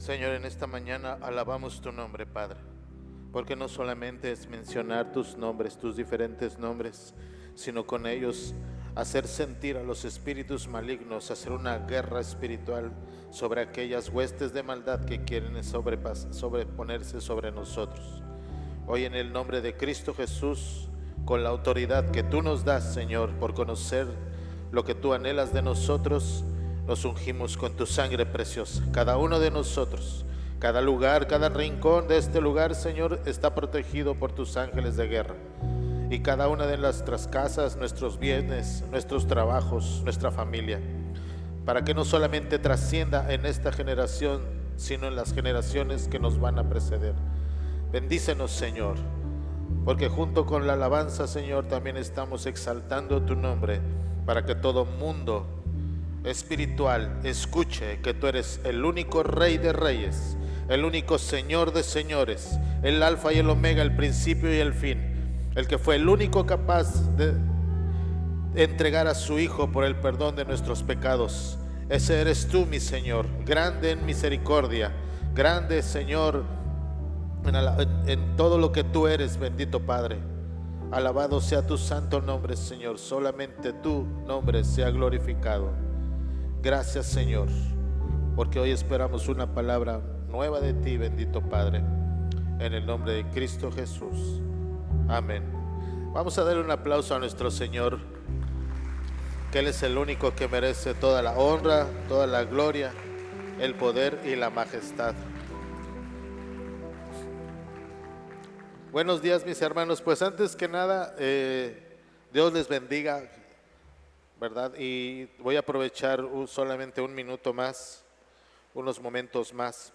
Señor, en esta mañana alabamos tu nombre, Padre, porque no solamente es mencionar tus nombres, tus diferentes nombres, sino con ellos hacer sentir a los espíritus malignos, hacer una guerra espiritual sobre aquellas huestes de maldad que quieren sobreponerse sobre nosotros. Hoy en el nombre de Cristo Jesús, con la autoridad que tú nos das, Señor, por conocer lo que tú anhelas de nosotros, nos ungimos con tu sangre preciosa. Cada uno de nosotros, cada lugar, cada rincón de este lugar, Señor, está protegido por tus ángeles de guerra. Y cada una de nuestras casas, nuestros bienes, nuestros trabajos, nuestra familia, para que no solamente trascienda en esta generación, sino en las generaciones que nos van a preceder. Bendícenos, Señor, porque junto con la alabanza, Señor, también estamos exaltando tu nombre, para que todo mundo espiritual escuche que tú eres el único Rey de reyes, el único Señor de señores, el alfa y el omega, el principio y el fin, el que fue el único capaz de entregar a su Hijo por el perdón de nuestros pecados. Ese eres tú, mi Señor, grande en misericordia, grande, Señor, en todo lo que tú eres, bendito Padre. Alabado sea tu santo nombre, Señor. Solamente tu nombre sea glorificado. Gracias, Señor, porque hoy esperamos una palabra nueva de ti, bendito Padre, en el nombre de Cristo Jesús. Amén. Vamos a darle un aplauso a nuestro Señor, que Él es el único que merece toda la honra, toda la gloria, el poder y la majestad. Buenos días, mis hermanos. Pues antes que nada, Dios les bendiga, ¿verdad? Y voy a aprovechar solamente un minuto más, unos momentos más,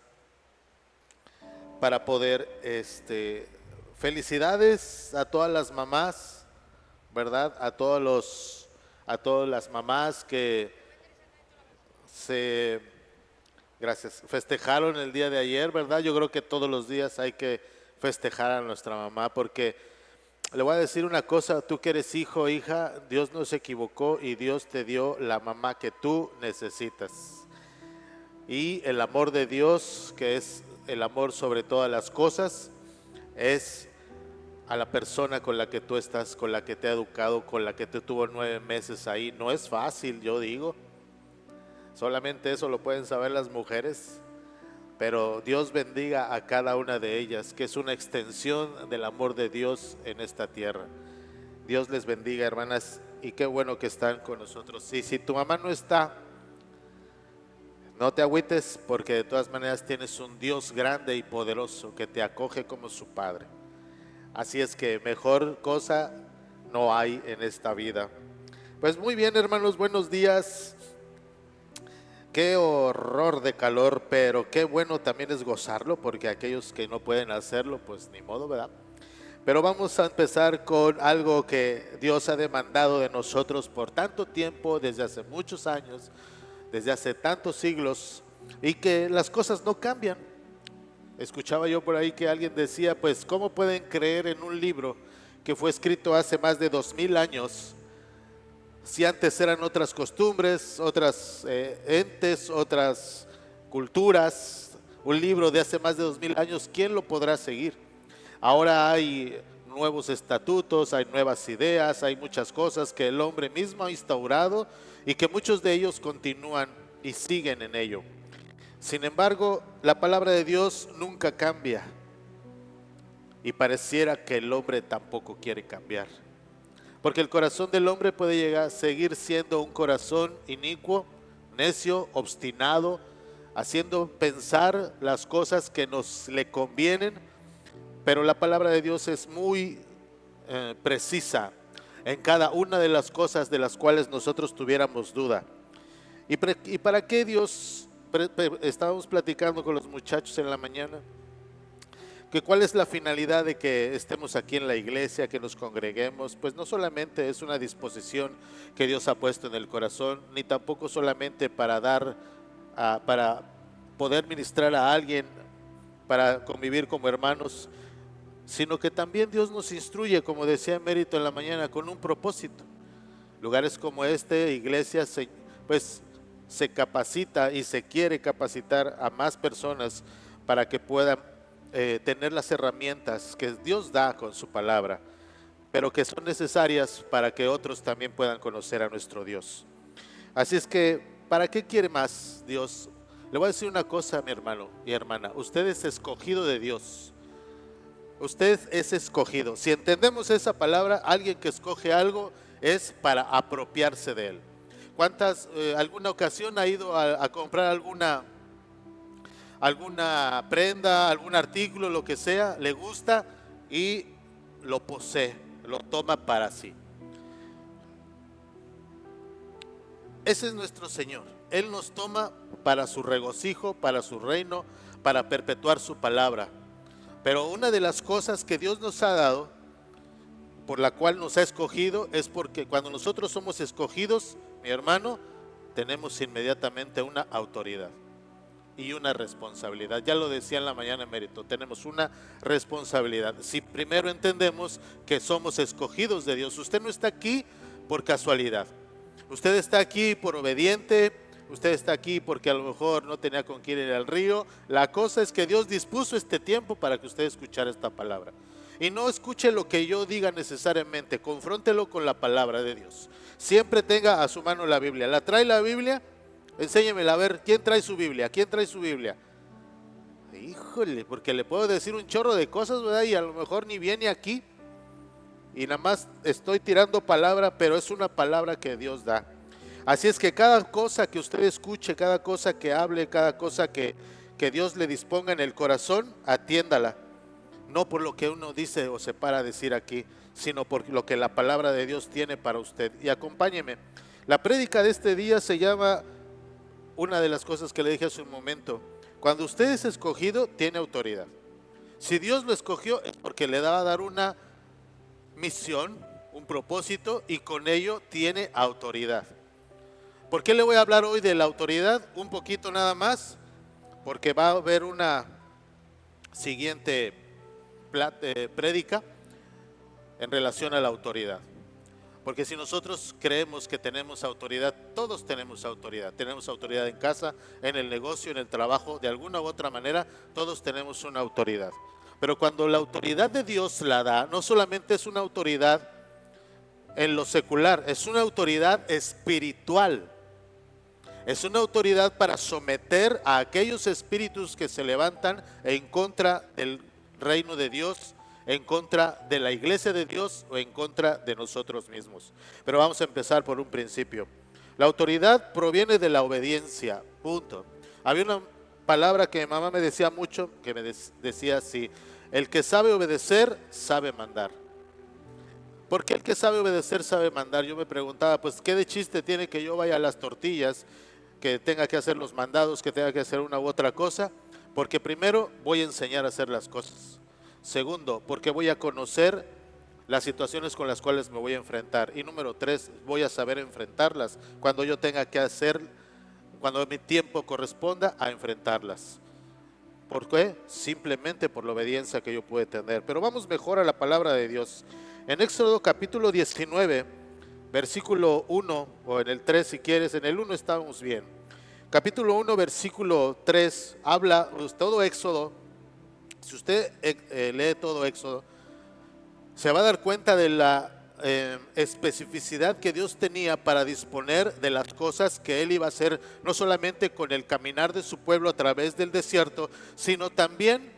para poder, felicidades a todas las mamás, ¿verdad? A todas las mamás que gracias, festejaron el día de ayer, ¿verdad? Yo creo que todos los días hay que festejar a nuestra mamá, porque le voy a decir una cosa: tú que eres hijo o hija, Dios no se equivocó y Dios te dio la mamá que tú necesitas. Y el amor de Dios, que es el amor sobre todas las cosas, es a la persona con la que tú estás, con la que te ha educado, con la que te tuvo 9 meses ahí. No es fácil, yo digo. Solamente eso lo pueden saber las mujeres. Pero Dios bendiga a cada una de ellas, que es una extensión del amor de Dios en esta tierra. Dios les bendiga, hermanas, y qué bueno que están con nosotros. Y si tu mamá no está, no te agüites, porque de todas maneras tienes un Dios grande y poderoso que te acoge como su Padre. Así es que mejor cosa no hay en esta vida. Pues muy bien, hermanos, buenos días. Qué horror de calor, pero qué bueno también es gozarlo, porque aquellos que no pueden hacerlo, pues ni modo, ¿verdad? Pero vamos a empezar con algo que Dios ha demandado de nosotros por tanto tiempo, desde hace muchos años, desde hace tantos siglos, y que las cosas no cambian. Escuchaba yo por ahí que alguien decía, pues, ¿cómo pueden creer en un libro que fue escrito hace más de 2000 años? Si antes eran otras costumbres, otras entes, otras culturas, un libro de hace más de 2000 años, ¿quién lo podrá seguir? Ahora hay nuevos estatutos, hay nuevas ideas, hay muchas cosas que el hombre mismo ha instaurado y que muchos de ellos continúan y siguen en ello. Sin embargo, la palabra de Dios nunca cambia y pareciera que el hombre tampoco quiere cambiar. Porque el corazón del hombre puede llegar a seguir siendo un corazón inicuo, necio, obstinado, haciendo pensar las cosas que nos le convienen, pero la palabra de Dios es muy precisa en cada una de las cosas de las cuales nosotros tuviéramos duda. ¿Y para qué Dios? Estábamos platicando con los muchachos en la mañana, que cuál es la finalidad de que estemos aquí en la iglesia, que nos congreguemos. Pues no solamente es una disposición que Dios ha puesto en el corazón, ni tampoco solamente para poder ministrar a alguien, para convivir como hermanos, sino que también Dios nos instruye, como decía Mérito en la mañana, con un propósito. Lugares como este, iglesias, pues se capacita y se quiere capacitar a más personas para que puedan tener las herramientas que Dios da con su palabra, pero que son necesarias para que otros también puedan conocer a nuestro Dios. Así es que, ¿para qué quiere más Dios? Le voy a decir una cosa, mi hermano y hermana, usted es escogido de Dios. Usted es escogido. Si entendemos esa palabra, alguien que escoge algo es para apropiarse de él. ¿Alguna ocasión ha ido a comprar alguna prenda, algún artículo, lo que sea, le gusta y lo posee, lo toma para sí? Ese es nuestro Señor. Él nos toma para su regocijo, para su reino, para perpetuar su palabra. Pero una de las cosas que Dios nos ha dado, por la cual nos ha escogido, es porque cuando nosotros somos escogidos, mi hermano, tenemos inmediatamente una autoridad y una responsabilidad. Ya lo decía en la mañana en mérito, tenemos una responsabilidad. Si primero entendemos que somos escogidos de Dios, usted no está aquí por casualidad. Usted está aquí por obediente, usted está aquí porque a lo mejor no tenía con quién ir al río. La cosa es que Dios dispuso este tiempo para que usted escuchara esta palabra. Y no escuche lo que yo diga necesariamente, confróntelo con la palabra de Dios. Siempre tenga a su mano la Biblia. ¿La trae la Biblia? Enséñemela a ver, ¿quién trae su Biblia? ¿Quién trae su Biblia? Híjole, porque le puedo decir un chorro de cosas, ¿verdad? Y a lo mejor ni viene aquí. Y nada más estoy tirando palabra, pero es una palabra que Dios da. Así es que cada cosa que usted escuche, cada cosa que hable, cada cosa que Dios le disponga en el corazón, atiéndala. No por lo que uno dice o se para a decir aquí, sino por lo que la palabra de Dios tiene para usted. Y acompáñeme. La prédica de este día se llama, una de las cosas que le dije hace un momento, cuando usted es escogido, tiene autoridad. Si Dios lo escogió es porque le va a dar una misión, un propósito, y con ello tiene autoridad. ¿Por qué le voy a hablar hoy de la autoridad? Un poquito nada más, porque va a haber una siguiente prédica en relación a la autoridad. Porque si nosotros creemos que tenemos autoridad, todos tenemos autoridad. Tenemos autoridad en casa, en el negocio, en el trabajo, de alguna u otra manera, todos tenemos una autoridad. Pero cuando la autoridad de Dios la da, no solamente es una autoridad en lo secular, es una autoridad espiritual. Es una autoridad para someter a aquellos espíritus que se levantan en contra del reino de Dios, en contra de la iglesia de Dios o en contra de nosotros mismos. Pero vamos a empezar por un principio. La autoridad proviene de la obediencia, punto. Había una palabra que mi mamá me decía mucho, que me decía así: el que sabe obedecer, sabe mandar. ¿Por qué el que sabe obedecer sabe mandar? Yo me preguntaba, pues ¿qué de chiste tiene que yo vaya a las tortillas, que tenga que hacer los mandados, que tenga que hacer una u otra cosa? Porque primero voy a enseñar a hacer las cosas. Segundo, porque voy a conocer las situaciones con las cuales me voy a enfrentar. Y número 3, voy a saber enfrentarlas cuando yo tenga que hacer, cuando mi tiempo corresponda a enfrentarlas. ¿Por qué? Simplemente por la obediencia que yo puedo tener. Pero vamos mejor a la palabra de Dios. En Éxodo capítulo 19, versículo 1, o en el 3 si quieres, en el 1 estamos bien. Capítulo 1, versículo 3, habla todo Éxodo. Si usted lee todo Éxodo, se va a dar cuenta de la especificidad que Dios tenía para disponer de las cosas que Él iba a hacer, no solamente con el caminar de su pueblo a través del desierto, sino también,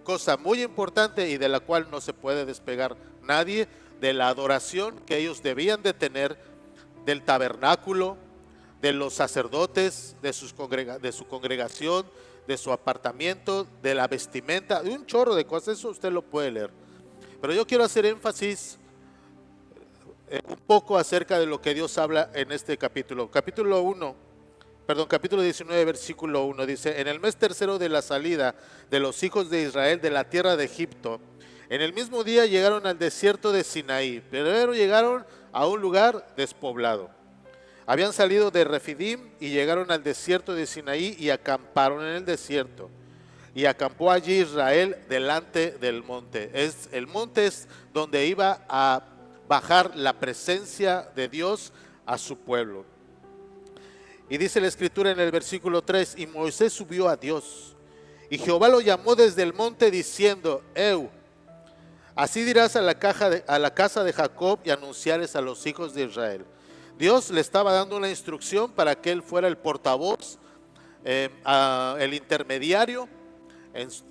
cosa muy importante y de la cual no se puede despegar nadie, de la adoración que ellos debían de tener, del tabernáculo, de los sacerdotes, de su congregación, de su apartamiento, de la vestimenta, de un chorro de cosas. Eso usted lo puede leer. Pero yo quiero hacer énfasis un poco acerca de lo que Dios habla en este capítulo. Capítulo 19, versículo 1 dice: en el mes tercero de la salida de los hijos de Israel de la tierra de Egipto, en el mismo día llegaron al desierto de Sinaí. Primero llegaron a un lugar despoblado. Habían salido de Refidim y llegaron al desierto de Sinaí y acamparon en el desierto. Y acampó allí Israel delante del monte. El monte es donde iba a bajar la presencia de Dios a su pueblo. Y dice la escritura en el versículo 3, y Moisés subió a Dios, y Jehová lo llamó desde el monte diciendo, así dirás a la casa de Jacob y anunciares a los hijos de Israel. Dios le estaba dando una instrucción para que él fuera el portavoz, el intermediario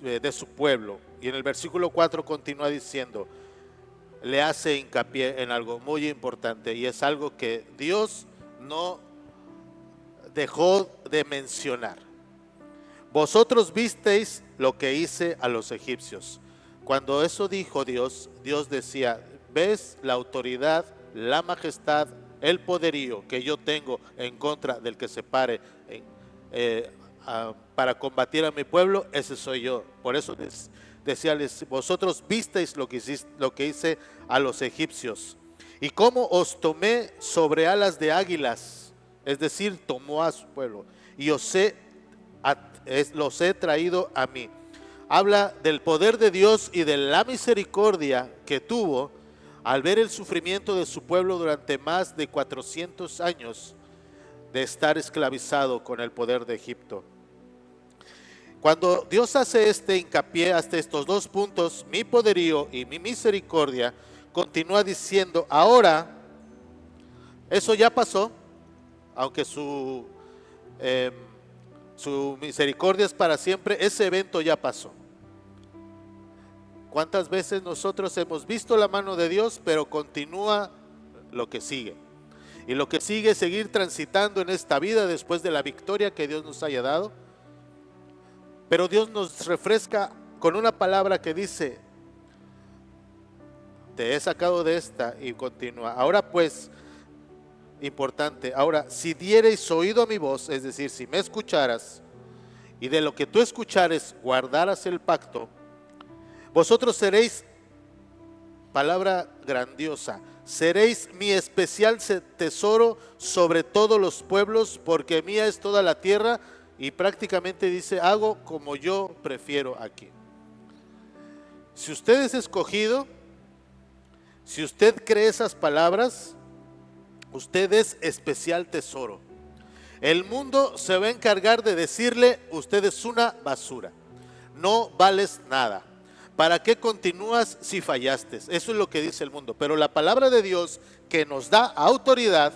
de su pueblo. Y en el versículo 4 continúa diciendo, le hace hincapié en algo muy importante, y es algo que Dios no dejó de mencionar. Vosotros visteis lo que hice a los egipcios. Cuando eso dijo Dios, Dios decía, ¿ves la autoridad, la majestad, el poderío que yo tengo en contra del que se pare para combatir a mi pueblo? Ese soy yo. Por eso decíales, vosotros visteis lo que hice a los egipcios, y cómo os tomé sobre alas de águilas, es decir, tomó a su pueblo, y los he traído a mí. Habla del poder de Dios y de la misericordia que tuvo al ver el sufrimiento de su pueblo durante más de 400 años de estar esclavizado con el poder de Egipto. Cuando Dios hace hincapié hasta estos dos puntos, mi poderío y mi misericordia, continúa diciendo, ahora, eso ya pasó, aunque su misericordia es para siempre, ese evento ya pasó. ¿Cuántas veces nosotros hemos visto la mano de Dios, pero continúa lo que sigue? Y lo que sigue es seguir transitando en esta vida después de la victoria que Dios nos haya dado. Pero Dios nos refresca con una palabra que dice, te he sacado de esta, y continúa. Ahora pues, importante, ahora si diereis oído a mi voz, es decir, si me escucharas, y de lo que tú escuchares guardaras el pacto, vosotros seréis, palabra grandiosa, seréis mi especial tesoro sobre todos los pueblos, porque mía es toda la tierra. Y prácticamente dice, hago como yo prefiero aquí. Si usted es escogido, si usted cree esas palabras, usted es especial tesoro. El mundo se va a encargar de decirle, usted es una basura, no vales nada. ¿Para qué continúas si fallaste? Eso es lo que dice el mundo. Pero la palabra de Dios, que nos da autoridad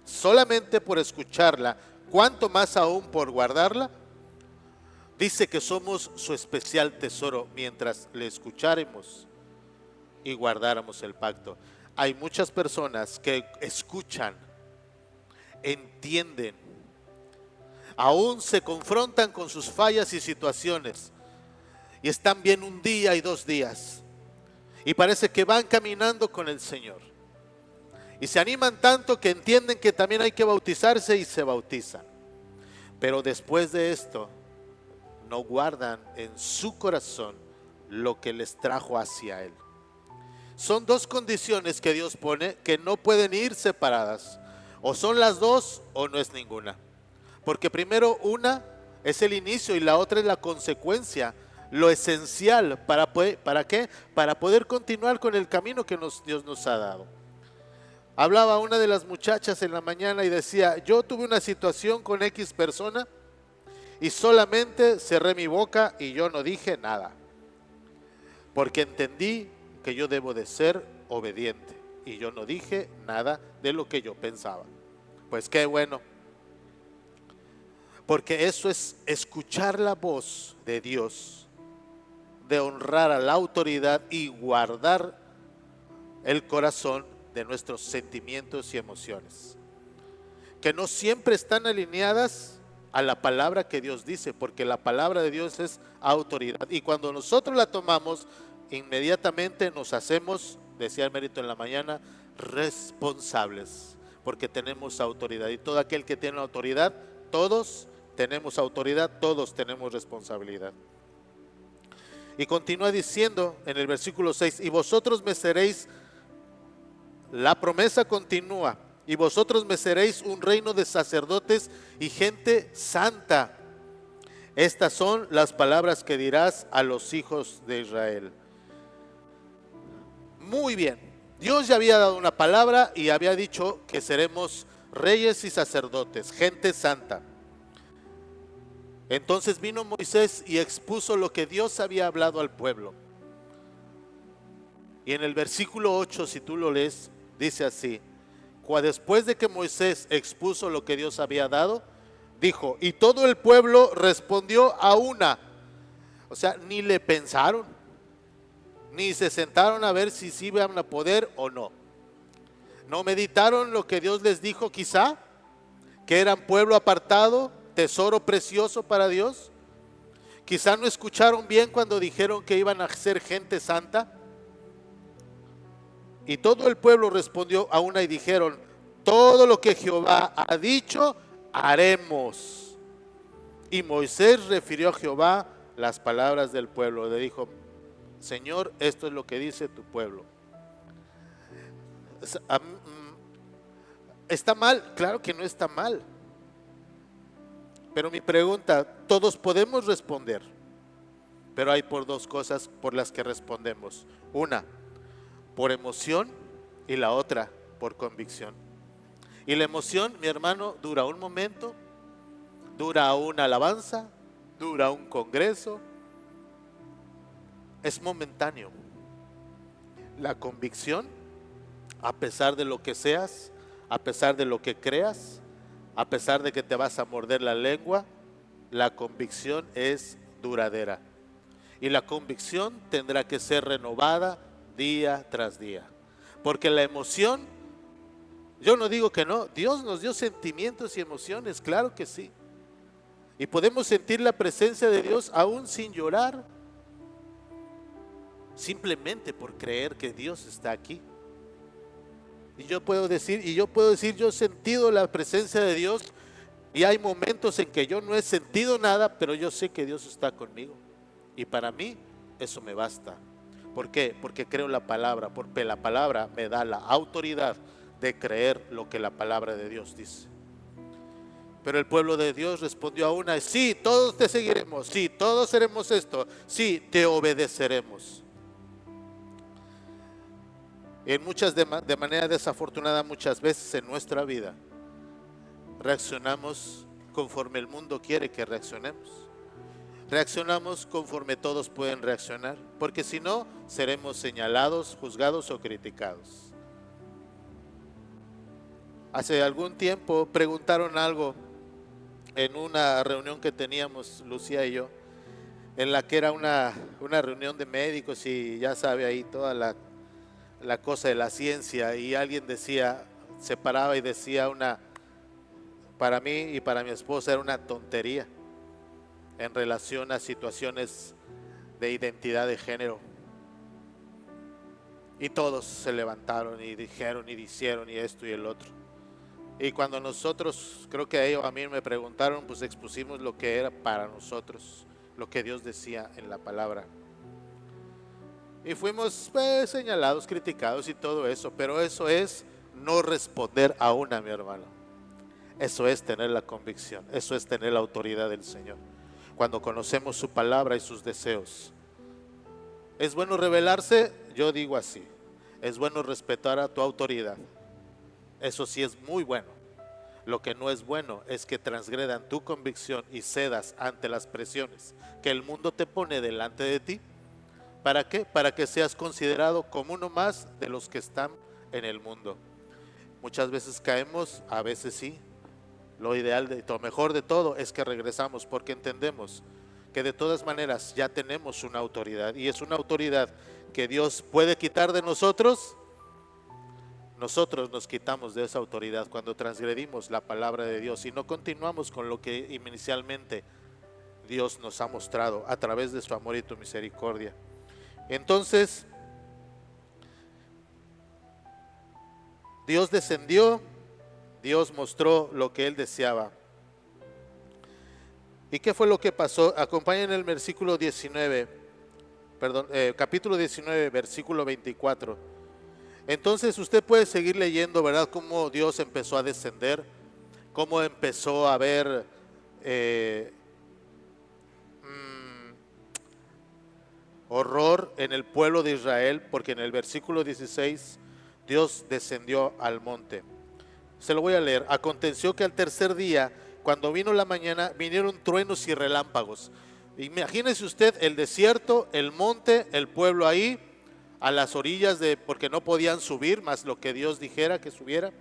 solamente por escucharla, cuánto más aún por guardarla, dice que somos su especial tesoro mientras le escucháramos y guardáramos el pacto. Hay muchas personas que escuchan, entienden, aún se confrontan con sus fallas y situaciones, y están bien un día y 2 días, y parece que van caminando con el Señor, y se animan tanto que entienden que también hay que bautizarse y se bautizan. Pero después de esto, no guardan en su corazón lo que les trajo hacia Él. Son dos condiciones que Dios pone que no pueden ir separadas. O son las dos o no es ninguna. Porque primero una es el inicio y la otra es la consecuencia, lo esencial. ¿Para qué? Para poder continuar con el camino que Dios nos ha dado. Hablaba una de las muchachas en la mañana y decía, yo tuve una situación con X persona y solamente cerré mi boca y yo no dije nada, porque entendí que yo debo de ser obediente, y yo no dije nada de lo que yo pensaba. Pues qué bueno, porque eso es escuchar la voz de Dios, de honrar a la autoridad y guardar el corazón de nuestros sentimientos y emociones, que no siempre están alineadas a la palabra que Dios dice, porque la palabra de Dios es autoridad, y cuando nosotros la tomamos, inmediatamente nos hacemos, decía el mérito en la mañana, responsables, porque tenemos autoridad, y todo aquel que tiene autoridad, todos tenemos autoridad, todos tenemos responsabilidad. Y continúa diciendo en el versículo 6, y vosotros me seréis, la promesa continúa, y vosotros me seréis un reino de sacerdotes y gente santa. Estas son las palabras que dirás a los hijos de Israel. Muy bien, Dios ya había dado una palabra y había dicho que seremos reyes y sacerdotes, gente santa. Entonces vino Moisés y expuso lo que Dios había hablado al pueblo. Y en el versículo 8, si tú lo lees, dice así: después de que Moisés expuso lo que Dios había dado, dijo, y todo el pueblo respondió a una. O sea, ni le pensaron, ni se sentaron a ver si sí iban a poder o no. No meditaron lo que Dios les dijo, quizá, que eran pueblo apartado, tesoro precioso para Dios. Quizá no escucharon bien cuando dijeron que iban a ser gente santa. Y todo el pueblo respondió a una y dijeron, todo lo que Jehová ha dicho, haremos. Y Moisés refirió a Jehová las palabras del pueblo. Le dijo, Señor, esto es lo que dice tu pueblo. ¿Está mal? Claro que no está mal. Pero mi pregunta, todos podemos responder, pero hay por dos cosas por las que respondemos. Una, por emoción, y la otra, por convicción. Y la emoción, mi hermano, dura un momento, dura una alabanza, dura un congreso, es momentáneo. La convicción, a pesar de lo que seas, a pesar de lo que creas, a pesar de que te vas a morder la lengua, la convicción es duradera. Y la convicción tendrá que ser renovada día tras día. Porque la emoción, yo no digo que no, Dios nos dio sentimientos y emociones, claro que sí. Y podemos sentir la presencia de Dios aún sin llorar, simplemente por creer que Dios está aquí. Y yo puedo decir, yo he sentido la presencia de Dios, y hay momentos en que yo no he sentido nada, pero yo sé que Dios está conmigo. Y para mí eso me basta. ¿Por qué? Porque creo la palabra, porque la palabra me da la autoridad de creer lo que la palabra de Dios dice. Pero el pueblo de Dios respondió a una, sí, todos te seguiremos, sí, todos haremos esto, sí, te obedeceremos. En muchas de manera desafortunada, muchas veces en nuestra vida reaccionamos conforme el mundo quiere que reaccionemos. Reaccionamos conforme todos pueden reaccionar, porque si no, seremos señalados, juzgados o criticados. Hace algún tiempo preguntaron algo en una reunión que teníamos Lucía y yo, en la que era una reunión de médicos, y ya sabe ahí toda la cosa de la ciencia, y alguien decía, se paraba y decía para mí y para mi esposa era una tontería en relación a situaciones de identidad de género. Y todos se levantaron y dijeron y hicieron y esto y el otro. Y cuando nosotros, creo que ellos a mí me preguntaron, pues expusimos lo que era para nosotros, lo que Dios decía en la palabra. Y fuimos señalados, criticados y todo eso, pero eso es no responder a una, mi hermano. Eso es tener la convicción, eso es tener la autoridad del Señor. Cuando conocemos su palabra y sus deseos. ¿Es bueno rebelarse? Yo digo así. Es bueno respetar a tu autoridad. Eso sí es muy bueno. Lo que no es bueno es que transgredan tu convicción y cedas ante las presiones que el mundo te pone delante de ti. ¿Para qué? Para que seas considerado como uno más de los que están en el mundo. Muchas veces caemos, a veces sí. Lo ideal, lo mejor de todo es que regresamos, porque entendemos que de todas maneras ya tenemos una autoridad, y es una autoridad que Dios puede quitar de nosotros. Nosotros nos quitamos de esa autoridad cuando transgredimos la palabra de Dios y no continuamos con lo que inicialmente Dios nos ha mostrado a través de su amor y tu misericordia. Entonces, Dios descendió, Dios mostró lo que Él deseaba. ¿Y qué fue lo que pasó? Acompañen el versículo 19, capítulo 19, versículo 24. Entonces usted puede seguir leyendo, ¿verdad? Cómo Dios empezó a descender, cómo empezó a haber horror en el pueblo de Israel, porque en el versículo 16 Dios descendió al monte. Se lo voy a leer. Aconteció que al tercer día, cuando vino la mañana, vinieron truenos y relámpagos. Imagínese usted el desierto, el monte, el pueblo ahí, a las orillas porque no podían subir, más lo que Dios dijera que subiera.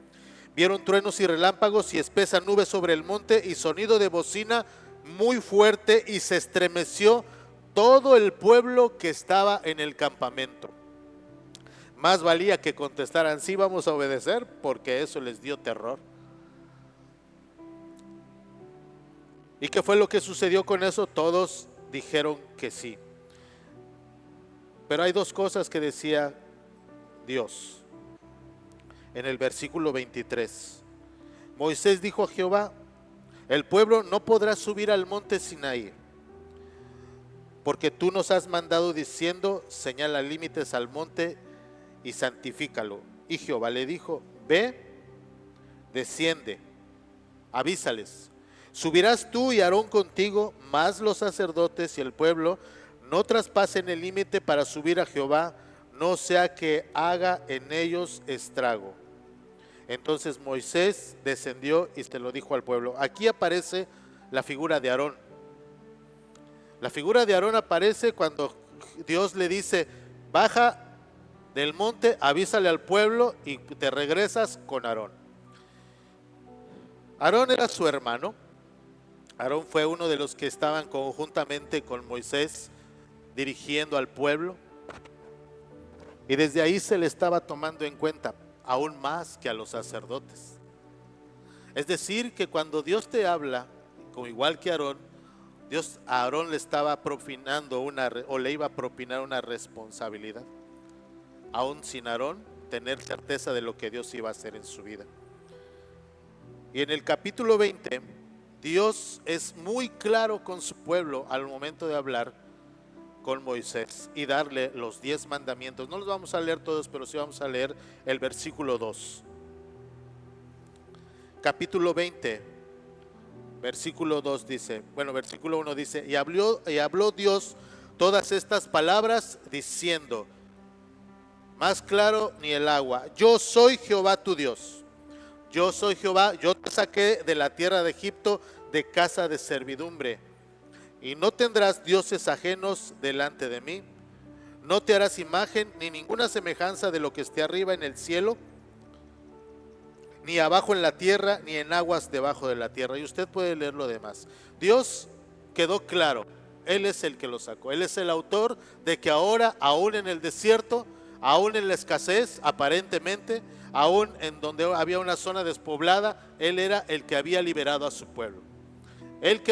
Vieron truenos y relámpagos y espesa nube sobre el monte y sonido de bocina muy fuerte, y se estremeció todo el pueblo que estaba en el campamento. Más valía que contestaran: sí, vamos a obedecer, porque eso les dio terror. ¿Y qué fue lo que sucedió con eso? Todos dijeron que sí. Pero hay dos cosas que decía Dios. En el versículo 23, Moisés dijo a Jehová: el pueblo no podrá subir al monte Sinaí, porque tú nos has mandado diciendo: señala límites al monte y santifícalo. Y Jehová le dijo: ve, desciende, avísales. Subirás tú y Aarón contigo, mas los sacerdotes y el pueblo no traspasen el límite para subir a Jehová, no sea que haga en ellos estrago. Entonces Moisés descendió y se lo dijo al pueblo. Aquí aparece la figura de Aarón. La figura de Aarón aparece cuando Dios le dice: baja del monte, avísale al pueblo y te regresas con Aarón. Aarón era su hermano. Aarón fue uno de los que estaban conjuntamente con Moisés dirigiendo al pueblo, y desde ahí se le estaba tomando en cuenta aún más que a los sacerdotes. Es decir, que cuando Dios te habla, como igual que Aarón, Dios a Aarón le estaba propinando le iba a propinar una responsabilidad, aún sin Aarón tener certeza de lo que Dios iba a hacer en su vida. Y en el capítulo 20, Dios es muy claro con su pueblo al momento de hablar con Moisés y darle los 10 mandamientos. No los vamos a leer todos, pero sí vamos a leer el versículo 2. Capítulo 20, versículo 2 dice, versículo 1 dice: y habló Dios todas estas palabras diciendo, más claro ni el agua, yo soy Jehová tu Dios. Yo soy Jehová, yo te saqué de la tierra de Egipto, de casa de servidumbre. Y no tendrás dioses ajenos delante de mí. No te harás imagen ni ninguna semejanza de lo que esté arriba en el cielo, ni abajo en la tierra, ni en aguas debajo de la tierra. Y usted puede leer lo demás. Dios quedó claro, Él es el que lo sacó. Él es el autor de que ahora, aún en el desierto, aún en la escasez aparentemente, aún en donde había una zona despoblada, Él era el que había liberado a su pueblo. Él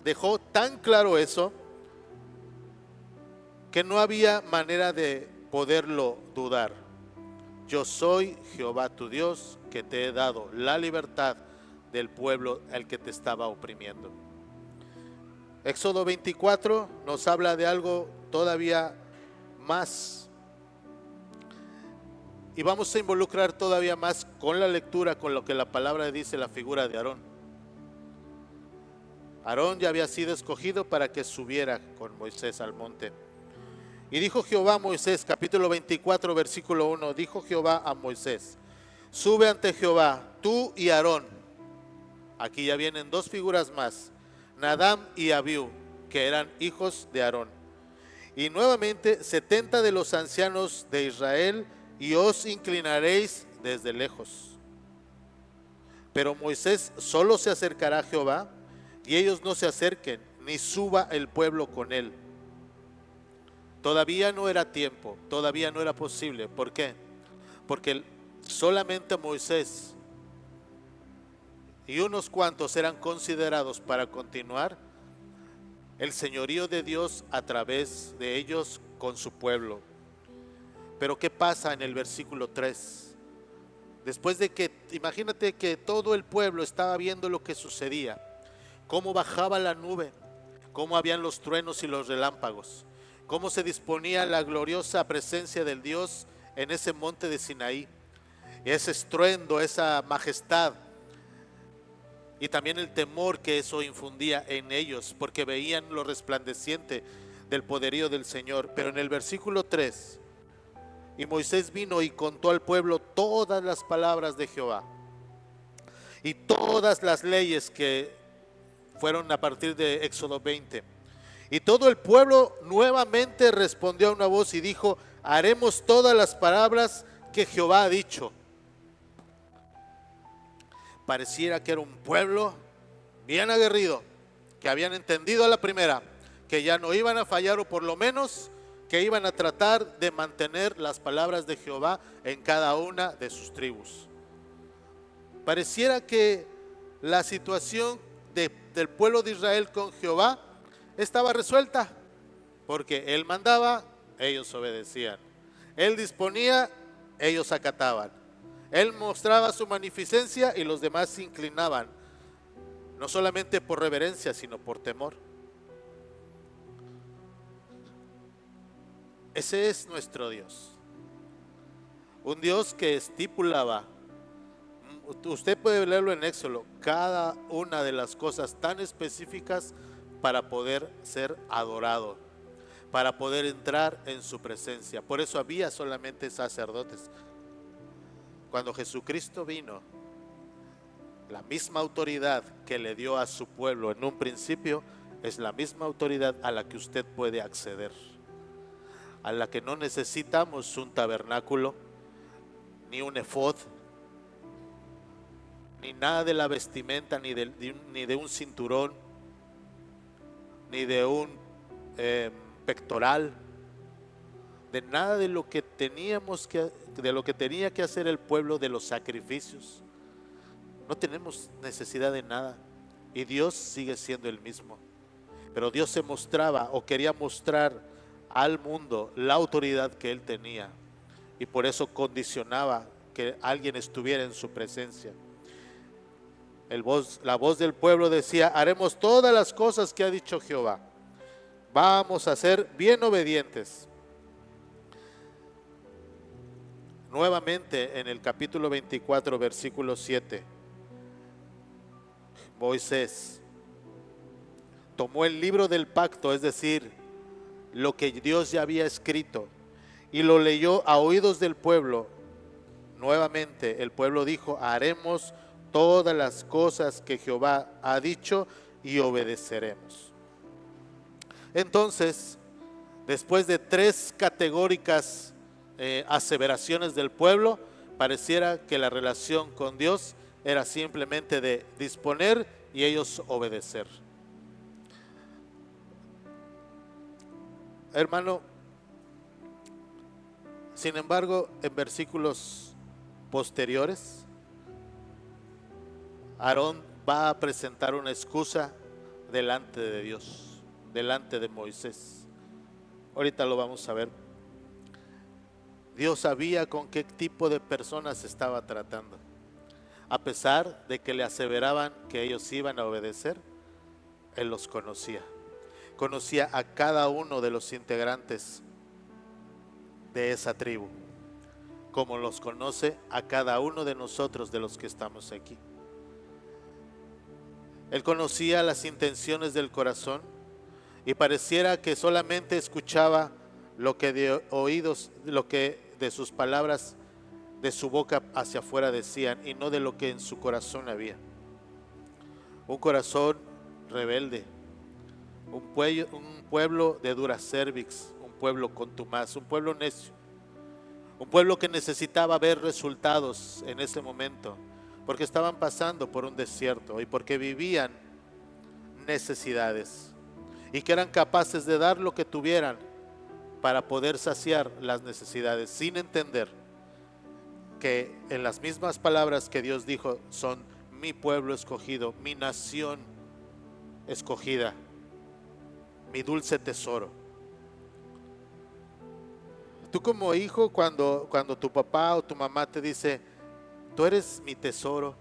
dejó tan claro eso que no había manera de poderlo dudar. Yo soy Jehová tu Dios, que te he dado la libertad del pueblo al que te estaba oprimiendo. Éxodo 24 nos habla de algo todavía más. Y vamos a involucrar todavía más con la lectura, con lo que la palabra dice, la figura de Aarón. Aarón ya había sido escogido para que subiera con Moisés al monte. Y dijo Jehová a Moisés, capítulo 24, versículo 1, dijo Jehová a Moisés: sube ante Jehová, tú y Aarón. Aquí ya vienen dos figuras más, Nadab y Abiú, que eran hijos de Aarón. Y nuevamente 70 de los ancianos de Israel, y os inclinaréis desde lejos. Pero Moisés solo se acercará a Jehová, y ellos no se acerquen, ni suba el pueblo con él. Todavía no era tiempo, todavía no era posible. ¿Por qué? Porque solamente Moisés y unos cuantos eran considerados para continuar el señorío de Dios a través de ellos con su pueblo. Pero ¿qué pasa en el versículo 3? Después de que, imagínate que todo el pueblo estaba viendo lo que sucedía, cómo bajaba la nube, cómo habían los truenos y los relámpagos, cómo se disponía la gloriosa presencia del Dios en ese monte de Sinaí, ese estruendo, esa majestad, y también el temor que eso infundía en ellos, porque veían lo resplandeciente del poderío del Señor. Pero en el versículo 3, y Moisés vino y contó al pueblo todas las palabras de Jehová. y todas las leyes que fueron a partir de Éxodo 20. Y todo el pueblo nuevamente respondió a una voz y dijo: haremos todas las palabras que Jehová ha dicho. Pareciera que era un pueblo bien aguerrido, que habían entendido a la primera que ya no iban a fallar, o por lo menos que iban a tratar de mantener las palabras de Jehová en cada una de sus tribus. Pareciera que la situación del pueblo de Israel con Jehová estaba resuelta, porque Él mandaba, ellos obedecían. Él disponía, ellos acataban. Él mostraba su magnificencia y los demás se inclinaban, no solamente por reverencia, sino por temor. Ese es nuestro Dios. Un Dios que estipulaba, usted puede leerlo en Éxodo, cada una de las cosas tan específicas para poder ser adorado, para poder entrar en su presencia. Por eso había solamente sacerdotes. Cuando Jesucristo vino, la misma autoridad que le dio a su pueblo en un principio es la misma autoridad a la que usted puede acceder, a la que no necesitamos un tabernáculo, ni un efod, ni nada de la vestimenta, ni de un cinturón, ni de un pectoral, de nada de lo que tenía que hacer el pueblo, de los sacrificios. No tenemos necesidad de nada, y Dios sigue siendo el mismo. Pero Dios se mostraba, o quería mostrar al mundo la autoridad que Él tenía, y por eso condicionaba que alguien estuviera en su presencia. La voz del pueblo decía: haremos todas las cosas que ha dicho Jehová. Vamos a ser bien obedientes. Nuevamente en el capítulo 24, versículo 7, Moisés tomó el libro del pacto, es decir, lo que Dios ya había escrito, y lo leyó a oídos del pueblo. Nuevamente el pueblo dijo: haremos todas las cosas que Jehová ha dicho y obedeceremos. Entonces, después de 3 categóricas aseveraciones del pueblo, pareciera que la relación con Dios era simplemente de disponer y ellos obedecer. Hermano, sin embargo, en versículos posteriores, Aarón va a presentar una excusa delante de Dios, delante de Moisés. Ahorita lo vamos a ver. Dios sabía con qué tipo de personas estaba tratando. A pesar de que le aseveraban que ellos iban a obedecer, Él los conocía. Conocía a cada uno de los integrantes de esa tribu, como los conoce a cada uno de nosotros, de los que estamos aquí. Él conocía las intenciones del corazón, y pareciera que solamente escuchaba lo que de oídos, lo que de sus palabras, de su boca hacia afuera decían, y no de lo que en su corazón había. Un corazón rebelde, un pueblo de dura cervix, un pueblo contumaz, un pueblo necio, un pueblo que necesitaba ver resultados en ese momento, porque estaban pasando por un desierto y porque vivían necesidades, y que eran capaces de dar lo que tuvieran para poder saciar las necesidades, sin entender que en las mismas palabras que Dios dijo son: mi pueblo escogido, mi nación escogida, mi dulce tesoro. Tú como hijo, cuando tu papá o tu mamá te dice: tú eres mi tesoro,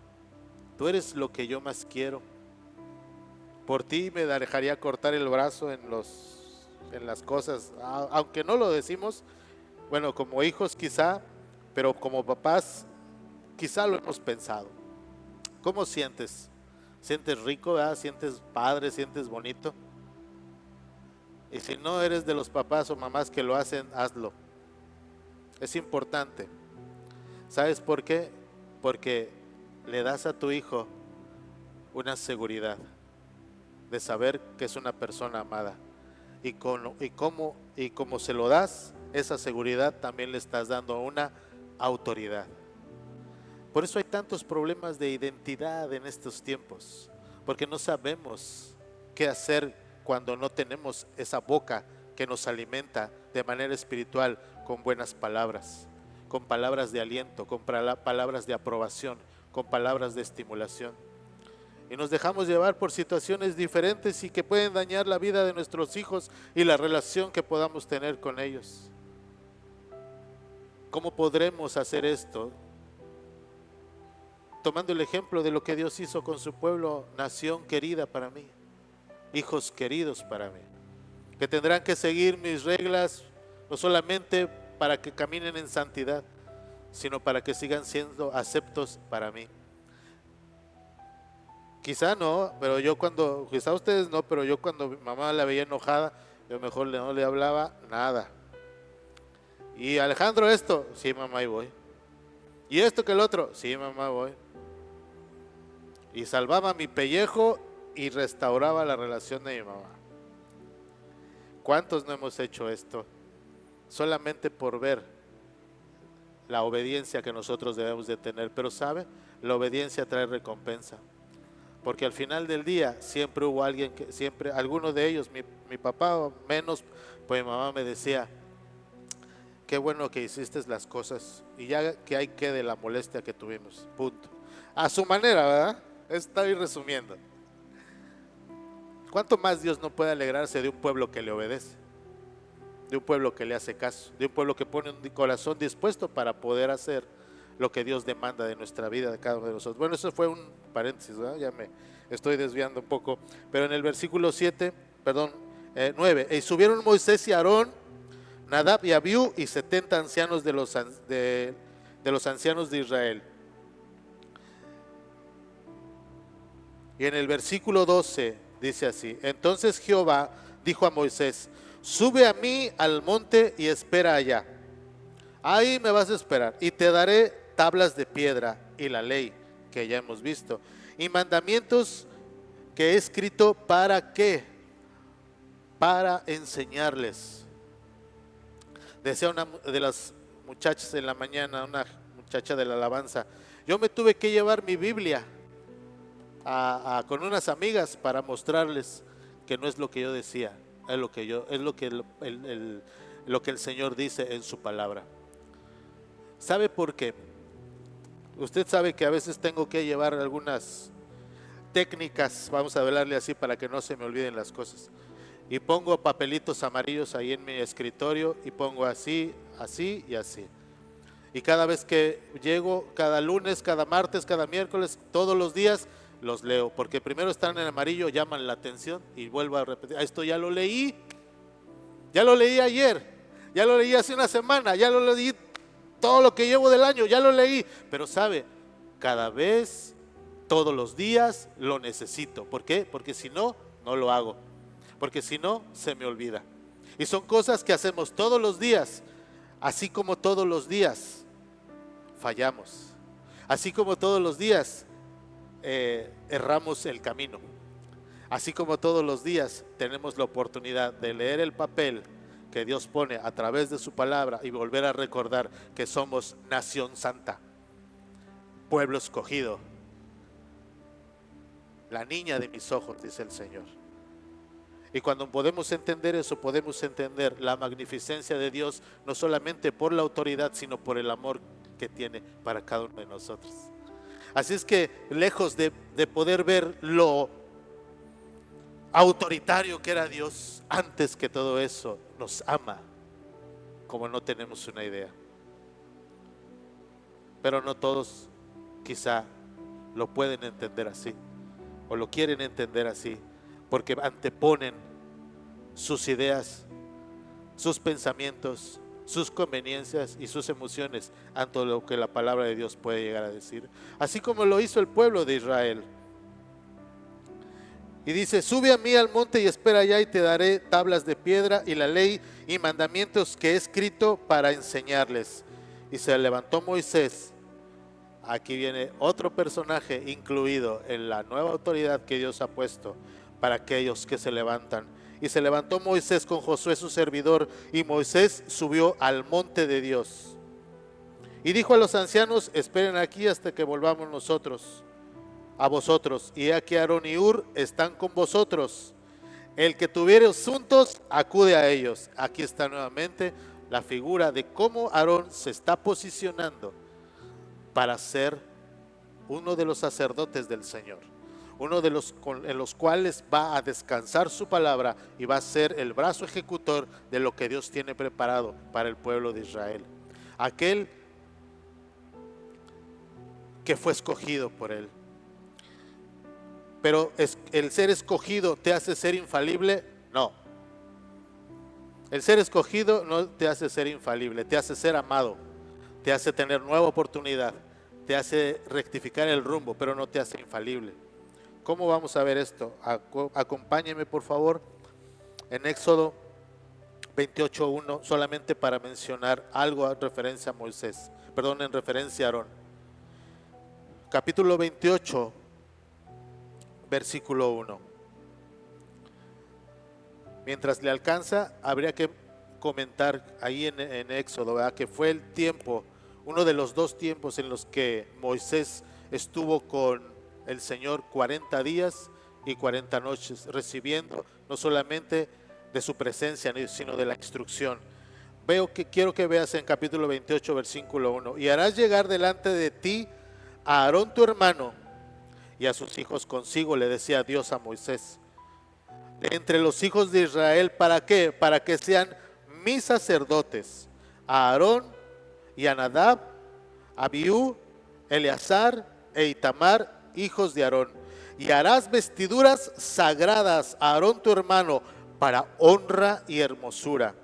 tú eres lo que yo más quiero, por ti me dejaría cortar el brazo en las cosas, aunque no lo decimos, bueno, como hijos quizá, pero como papás quizá lo hemos pensado. ¿Cómo sientes? ¿Sientes rico, verdad? ¿Sientes padre? ¿Sientes bonito? Y si no eres de los papás o mamás que lo hacen, hazlo. Es importante. ¿Sabes por qué? Porque le das a tu hijo una seguridad de saber que es una persona amada. Y como se lo das, esa seguridad también le estás dando una autoridad. Por eso hay tantos problemas de identidad en estos tiempos, porque no sabemos qué hacer cuando no tenemos esa boca que nos alimenta de manera espiritual con buenas palabras, con palabras de aliento, con palabras de aprobación, con palabras de estimulación. Y nos dejamos llevar por situaciones diferentes y que pueden dañar la vida de nuestros hijos y la relación que podamos tener con ellos. ¿Cómo podremos hacer esto? Tomando el ejemplo de lo que Dios hizo con su pueblo, nación querida para mí, hijos queridos para mí, que tendrán que seguir mis reglas, no solamente para que caminen en santidad, sino para que sigan siendo aceptos para mí. Quizá ustedes no, pero yo cuando mi mamá la veía enojada, yo mejor no le hablaba nada. Y Alejandro, esto, sí mamá, ahí voy. Y esto que el otro, sí mamá, voy. Y salvaba mi pellejo y restauraba la relación de mi mamá. ¿Cuántos no hemos hecho esto? Solamente por ver la obediencia que nosotros debemos de tener. Pero ¿sabe? La obediencia trae recompensa. Porque al final del día siempre hubo alguien alguno de ellos, mi papá o menos, pues mi mamá me decía, qué bueno que hiciste las cosas y ya que hay que de la molestia que tuvimos, punto. A su manera, ¿verdad? Estoy resumiendo. ¿Cuánto más Dios no puede alegrarse de un pueblo que le obedece? De un pueblo que le hace caso, de un pueblo que pone un corazón dispuesto para poder hacer lo que Dios demanda de nuestra vida, de cada uno de nosotros. Bueno, eso fue un paréntesis, ¿verdad? Ya me estoy desviando un poco, pero en el versículo 9, y subieron Moisés y Aarón, Nadab y Abiú y 70 ancianos de los ancianos de Israel. Y en el versículo 12 dice así: entonces Jehová dijo a Moisés, sube a mí al monte y espera allá. Ahí me vas a esperar y te daré tablas de piedra y la ley que ya hemos visto y mandamientos que he escrito. ¿Para qué? Para enseñarles. Decía una de las muchachas en la mañana, una muchacha de la alabanza, yo me tuve que llevar mi Biblia con unas amigas para mostrarles que no es lo que yo decía, es lo que el Señor dice en su palabra. ¿Sabe por qué? Usted sabe que a veces tengo que llevar algunas técnicas, vamos a hablarle así para que no se me olviden las cosas. Y pongo papelitos amarillos ahí en mi escritorio y pongo así, así y así. Y cada vez que llego, cada lunes, cada martes, cada miércoles, todos los días los leo, porque primero están en amarillo, llaman la atención y vuelvo a repetir, esto ya lo leí ayer, ya lo leí hace una semana, ya lo leí todo lo que llevo del año, ya lo leí, pero sabe, cada vez, todos los días lo necesito. ¿Por qué? Porque si no, no lo hago, porque si no, se me olvida. Y son cosas que hacemos todos los días, así como todos los días fallamos, así como todos los días erramos el camino, así como todos los días tenemos la oportunidad de leer el papel que Dios pone a través de su palabra y volver a recordar que somos nación santa, pueblo escogido, la niña de mis ojos, dice el Señor. Y cuando podemos entender eso, podemos entender la magnificencia de Dios, no solamente por la autoridad, sino por el amor que tiene para cada uno de nosotros. Así es que lejos de poder ver lo autoritario que era Dios, antes que todo eso, nos ama como no tenemos una idea. Pero no todos quizá lo pueden entender así, o lo quieren entender así, porque anteponen sus ideas, sus pensamientos, sus conveniencias y sus emociones ante lo que la palabra de Dios puede llegar a decir, así como lo hizo el pueblo de Israel. Y dice, sube a mí al monte y espera allá y te daré tablas de piedra y la ley y mandamientos que he escrito para enseñarles. Y se levantó Moisés aquí viene otro personaje incluido en la nueva autoridad que Dios ha puesto para aquellos que se levantan. Y se levantó Moisés con Josué su servidor, y Moisés subió al monte de Dios. Y dijo a los ancianos: esperen aquí hasta que volvamos nosotros a vosotros. Y aquí Aarón y Hur están con vosotros. El que tuviere asuntos, acude a ellos. Aquí está nuevamente la figura de cómo Aarón se está posicionando para ser uno de los sacerdotes del Señor, uno de los en los cuales va a descansar su palabra y va a ser el brazo ejecutor de lo que Dios tiene preparado para el pueblo de Israel. Aquel que fue escogido por Él. Pero el ser escogido te hace ser infalible, no. El ser escogido no te hace ser infalible, te hace ser amado, te hace tener nueva oportunidad, te hace rectificar el rumbo, pero no te hace infalible. ¿Cómo vamos a ver esto? Acompáñenme por favor en Éxodo 28:1, solamente para mencionar algo en referencia a Moisés, perdón, en referencia a Aarón. Capítulo 28, versículo 1. Mientras le alcanza, habría que comentar ahí en Éxodo, ¿verdad?, que fue el tiempo, uno de los dos tiempos en los que Moisés estuvo con el Señor 40 días y 40 noches, recibiendo no solamente de su presencia, sino de la instrucción. Quiero que veas en capítulo 28, versículo 1. Y harás llegar delante de ti a Aarón tu hermano y a sus hijos consigo, le decía Dios a Moisés, de entre los hijos de Israel. ¿Para qué? Para que sean mis sacerdotes, a Aarón y a Nadab, Abiú, Eleazar e Itamar, hijos de Aarón. Y harás vestiduras sagradas a Aarón tu hermano para honra y hermosura.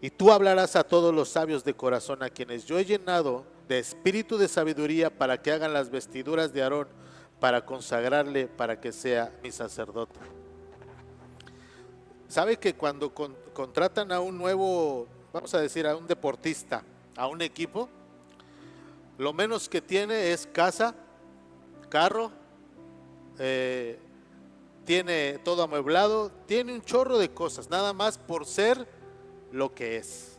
Y tú hablarás a todos los sabios de corazón, a quienes yo he llenado de espíritu de sabiduría, para que hagan las vestiduras de Aarón, para consagrarle, para que sea mi sacerdote. ¿Sabe que cuando contratan a un nuevo, vamos a decir, a un deportista, a un equipo, lo menos que tiene es casa, carro, tiene todo amueblado, tiene un chorro de cosas, nada más por ser lo que es?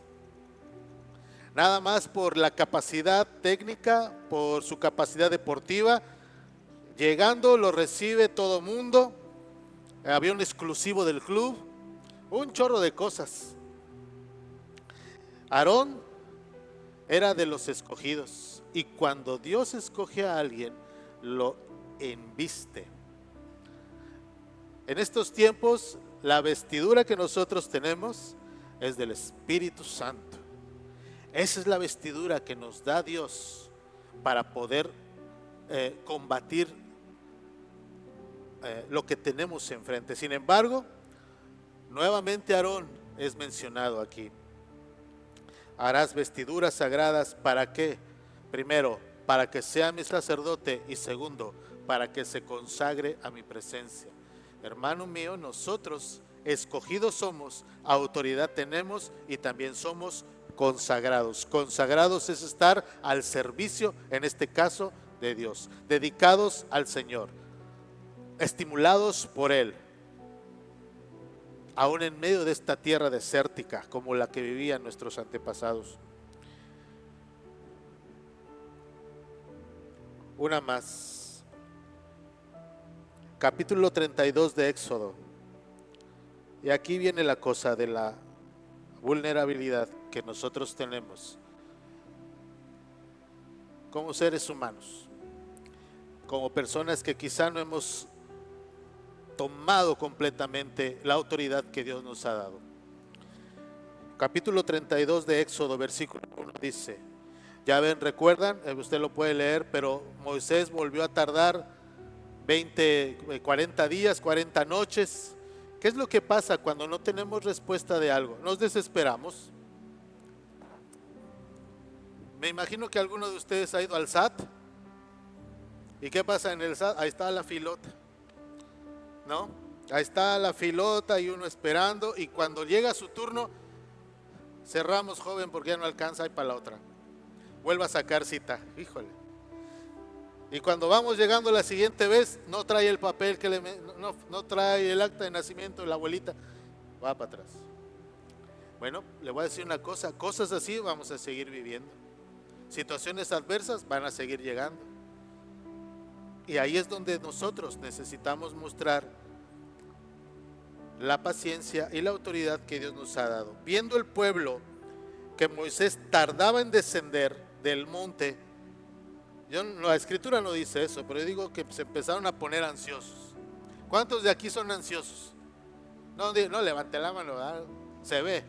Nada más por la capacidad técnica, por su capacidad deportiva. Llegando lo recibe todo mundo, avión exclusivo del club, un chorro de cosas. Aarón era de los escogidos, y cuando Dios escoge a alguien, lo enviste. En estos tiempos, la vestidura que nosotros tenemos es del Espíritu Santo. Esa es la vestidura que nos da Dios para poder combatir lo que tenemos enfrente. Sin embargo, nuevamente Aarón es mencionado aquí. Harás vestiduras sagradas, ¿para qué? Primero, para que sea mi sacerdote, y segundo, para que se consagre a mi presencia. Hermano mío, nosotros escogidos somos, autoridad tenemos, y también somos consagrados. Consagrados es estar al servicio, en este caso, de Dios, dedicados al Señor, estimulados por Él, aún en medio de esta tierra desértica como la que vivían nuestros antepasados. Una más. Capítulo 32 de Éxodo. Y aquí viene la cosa de la vulnerabilidad que nosotros tenemos como seres humanos, como personas que quizá no hemos tomado completamente la autoridad que Dios nos ha dado. Capítulo 32 de Éxodo, versículo 1 dice, ya ven, recuerdan, usted lo puede leer, pero Moisés volvió a tardar 40 días, 40 noches. ¿Qué es lo que pasa cuando no tenemos respuesta de algo? Nos desesperamos. Me imagino que alguno de ustedes ha ido al SAT. ¿Y qué pasa en el SAT? Ahí está la filota, ¿no? Ahí está la filota y uno esperando, y cuando llega su turno, cerramos, joven, porque ya no alcanza, y para la otra. vuelva a sacar cita, híjole. Y cuando vamos llegando la siguiente vez, no trae el papel no trae el acta de nacimiento de la abuelita, va para atrás. Bueno, le voy a decir una cosa, cosas así vamos a seguir viviendo. Situaciones adversas van a seguir llegando. Y ahí es donde nosotros necesitamos mostrar la paciencia y la autoridad que Dios nos ha dado. Viendo el pueblo que Moisés tardaba en descender del monte, la escritura no dice eso, pero yo digo que se empezaron a poner ansiosos. ¿Cuántos de aquí son ansiosos? No levante la mano, ¿verdad? Se ve.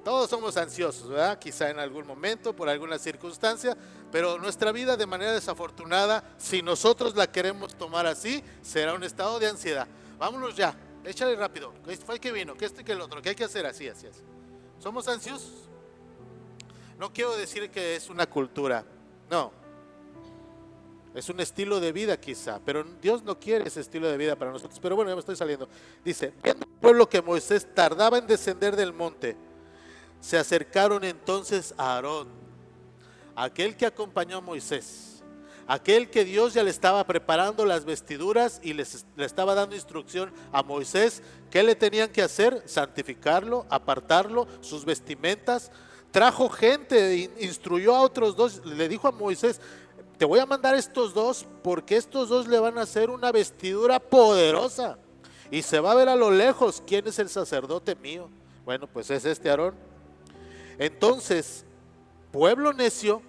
Todos somos ansiosos, ¿verdad? Quizá en algún momento, por alguna circunstancia, pero nuestra vida de manera desafortunada, si nosotros la queremos tomar así, será un estado de ansiedad. Vámonos ya, échale rápido, que fue que vino, que esto y que el otro, que hay que hacer así. Somos ansiosos. No quiero decir que es una cultura, no. Es un estilo de vida quizá, pero Dios no quiere ese estilo de vida para nosotros. Pero bueno, ya me estoy saliendo. Dice, viendo el pueblo que Moisés tardaba en descender del monte, se acercaron entonces a Aarón, aquel que acompañó a Moisés, aquel que Dios ya le estaba preparando las vestiduras y le estaba dando instrucción a Moisés. ¿Qué le tenían que hacer? Santificarlo, apartarlo, sus vestimentas. Trajo gente, instruyó a otros dos, le dijo a Moisés, te voy a mandar estos dos porque estos dos le van a hacer una vestidura poderosa y se va a ver a lo lejos quién es el sacerdote mío. Bueno, pues es este Aarón. Entonces, pueblo necio,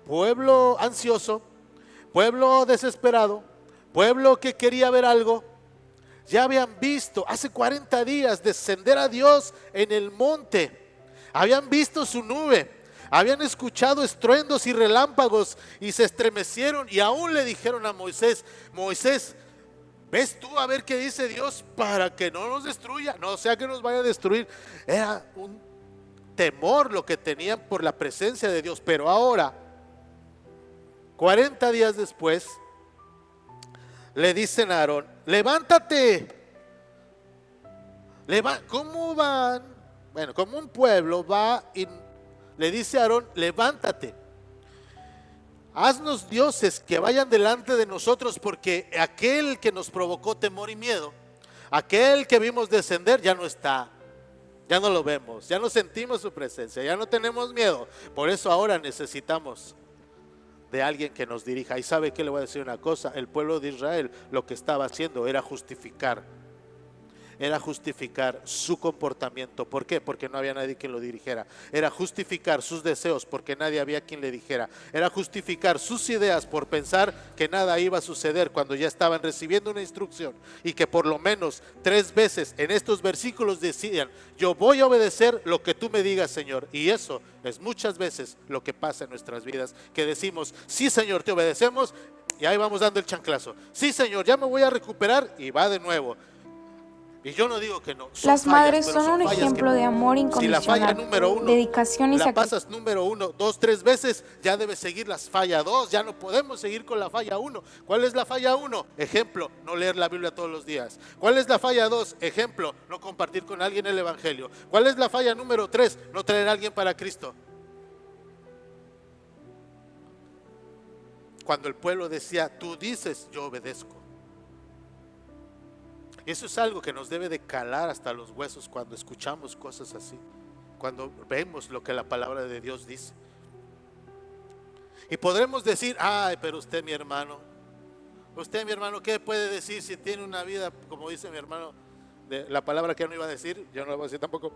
pueblo ansioso, pueblo desesperado, pueblo que quería ver algo, ya habían visto hace 40 días descender a Dios en el monte, habían visto su nube, habían escuchado estruendos y relámpagos y se estremecieron y aún le dijeron a Moisés, Moisés, ¿ves tú a ver qué dice Dios para que no nos destruya? No sea que nos vaya a destruir. Era un temor lo que tenían por la presencia de Dios. Pero ahora, 40 días después, le dicen a Aarón, levántate. ¿Cómo van? Bueno, como un pueblo va y le dice a Aarón, levántate, haznos dioses que vayan delante de nosotros, porque aquel que nos provocó temor y miedo, aquel que vimos descender ya no está. Ya no lo vemos, ya no sentimos su presencia, ya no tenemos miedo. Por eso ahora necesitamos de alguien que nos dirija. Y sabe que le voy a decir una cosa, el pueblo de Israel lo que estaba haciendo era justificar su comportamiento. ¿Por qué? Porque no había nadie quien lo dirigiera. Era justificar sus deseos porque nadie había quien le dijera. Era justificar sus ideas por pensar que nada iba a suceder cuando ya estaban recibiendo una instrucción, y que por lo menos 3 veces en estos versículos decían, yo voy a obedecer lo que tú me digas, Señor. Y eso es muchas veces lo que pasa en nuestras vidas, que decimos, sí, Señor, te obedecemos, y ahí vamos dando el chanclazo. Sí, Señor, ya me voy a recuperar, y va de nuevo. Y yo no digo que no. Las madres son un ejemplo de amor incondicional, si la falla número 1, dedicación y la sacrificio. pasas número 1, 2, 3 veces, ya debes seguir la falla 2, ya no podemos seguir con la falla 1. ¿Cuál es la falla 1? Ejemplo, no leer la Biblia todos los días. ¿Cuál es la falla 2? Ejemplo, no compartir con alguien el evangelio. ¿Cuál es la falla número 3? No traer a alguien para Cristo. Cuando el pueblo decía, tú dices, yo obedezco. Eso es algo que nos debe de calar hasta los huesos cuando escuchamos cosas así, cuando vemos lo que la palabra de Dios dice. Y podremos decir, ay, pero usted mi hermano, ¿qué puede decir si tiene una vida, como dice mi hermano, de la palabra que no iba a decir, yo no la voy a decir tampoco.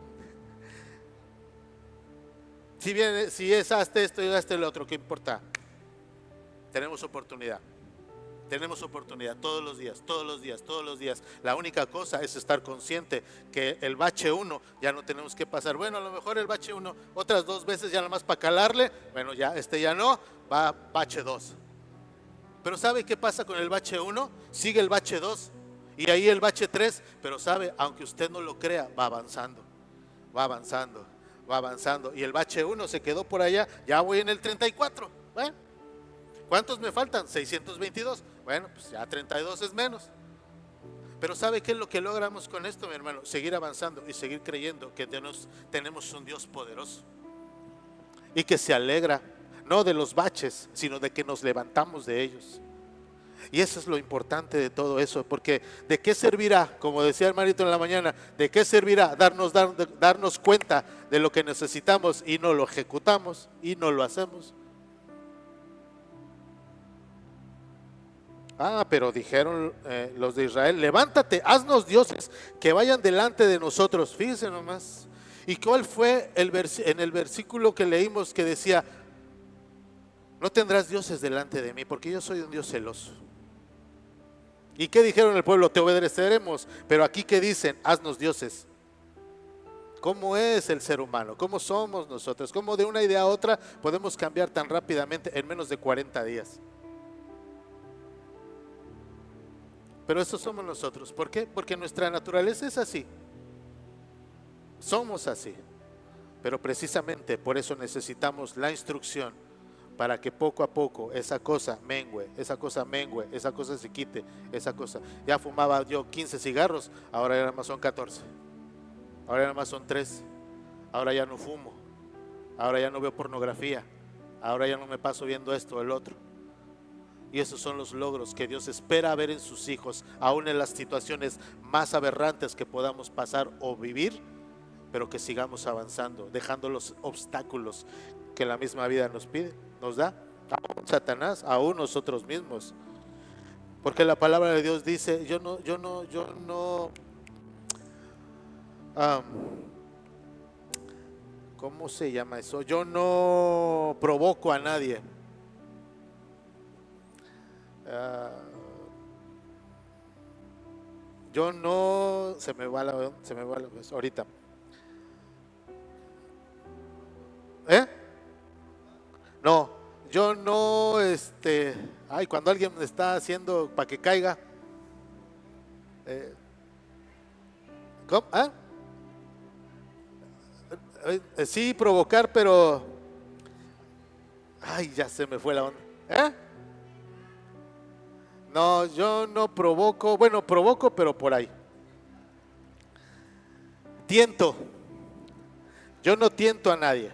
Si es hasta esto y hasta el otro, ¿qué importa? Tenemos oportunidad todos los días. La única cosa es estar consciente que el bache 1 ya no tenemos que pasar. Bueno, a lo mejor el bache 1 otras 2 veces ya nada más para calarle. Bueno, ya ya no, va bache 2. Pero ¿sabe qué pasa con el bache 1? Sigue el bache 2 y ahí el bache 3. Pero sabe, aunque usted no lo crea, va avanzando. Y el bache 1 se quedó por allá, ya voy en el 34. Bueno, ¿cuántos me faltan? 622. Bueno, pues ya 32 es menos. Pero ¿sabe qué es lo que logramos con esto, mi hermano? Seguir avanzando y seguir creyendo que tenemos un Dios poderoso. y que se alegra, no de los baches, sino de que nos levantamos de ellos. Y eso es lo importante de todo eso, porque ¿de qué servirá, como decía el hermanito en la mañana, de qué servirá darnos cuenta de lo que necesitamos y no lo ejecutamos y no lo hacemos? Pero dijeron los de Israel, levántate, haznos dioses que vayan delante de nosotros. Fíjense nomás. ¿Y cuál fue en el versículo que leímos que decía, no tendrás dioses delante de mí, porque yo soy un Dios celoso? ¿Y qué dijeron el pueblo? Te obedeceremos. Pero aquí ¿qué dicen? Haznos dioses. ¿Cómo es el ser humano? ¿Cómo somos nosotros? ¿Cómo de una idea a otra podemos cambiar tan rápidamente en menos de 40 días? Pero eso somos nosotros. ¿Por qué? Porque nuestra naturaleza es así. Somos así. Pero precisamente por eso necesitamos la instrucción, para que poco a poco esa cosa mengue, esa cosa se quite, esa cosa. Ya fumaba yo 15 cigarros, ahora ya nada más son 14. Ahora ya nada más son 3. Ahora ya no fumo. Ahora ya no veo pornografía. Ahora ya no me paso viendo esto o el otro. Y esos son los logros que Dios espera ver en sus hijos, aún en las situaciones más aberrantes que podamos pasar o vivir, pero que sigamos avanzando, dejando los obstáculos que la misma vida nos pide, nos da, aún Satanás, aún nosotros mismos. Porque la palabra de Dios dice, ¿cómo se llama eso? Yo no provoco a nadie. Yo no, se me va la ahorita. No, yo no, cuando alguien me está haciendo para que caiga, ¿cómo? Sí, provocar, pero, ya se me fue la onda. No, yo no provoco, bueno, provoco, pero por ahí. Tiento. Yo no tiento a nadie.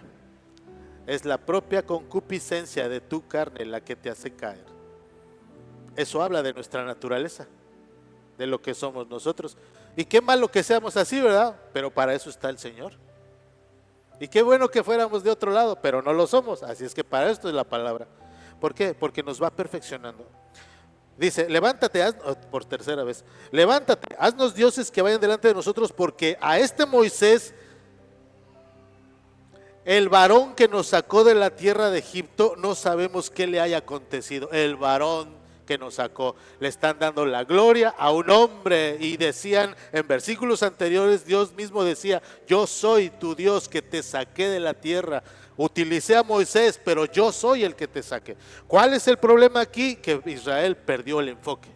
Es la propia concupiscencia de tu carne la que te hace caer. Eso habla de nuestra naturaleza, de lo que somos nosotros. Y qué malo que seamos así, ¿verdad? Pero para eso está el Señor. Y qué bueno que fuéramos de otro lado, pero no lo somos. Así es que para esto es la palabra. ¿Por qué? Porque nos va perfeccionando. Dice, levántate, por tercera vez, levántate, haznos dioses que vayan delante de nosotros, porque a este Moisés, el varón que nos sacó de la tierra de Egipto, no sabemos qué le haya acontecido. El varón que nos sacó, le están dando la gloria a un hombre, y decían en versículos anteriores, Dios mismo decía, yo soy tu Dios que te saqué de la tierra. Utilicé a Moisés, pero yo soy el que te saqué. ¿Cuál es el problema aquí? Que Israel perdió el enfoque.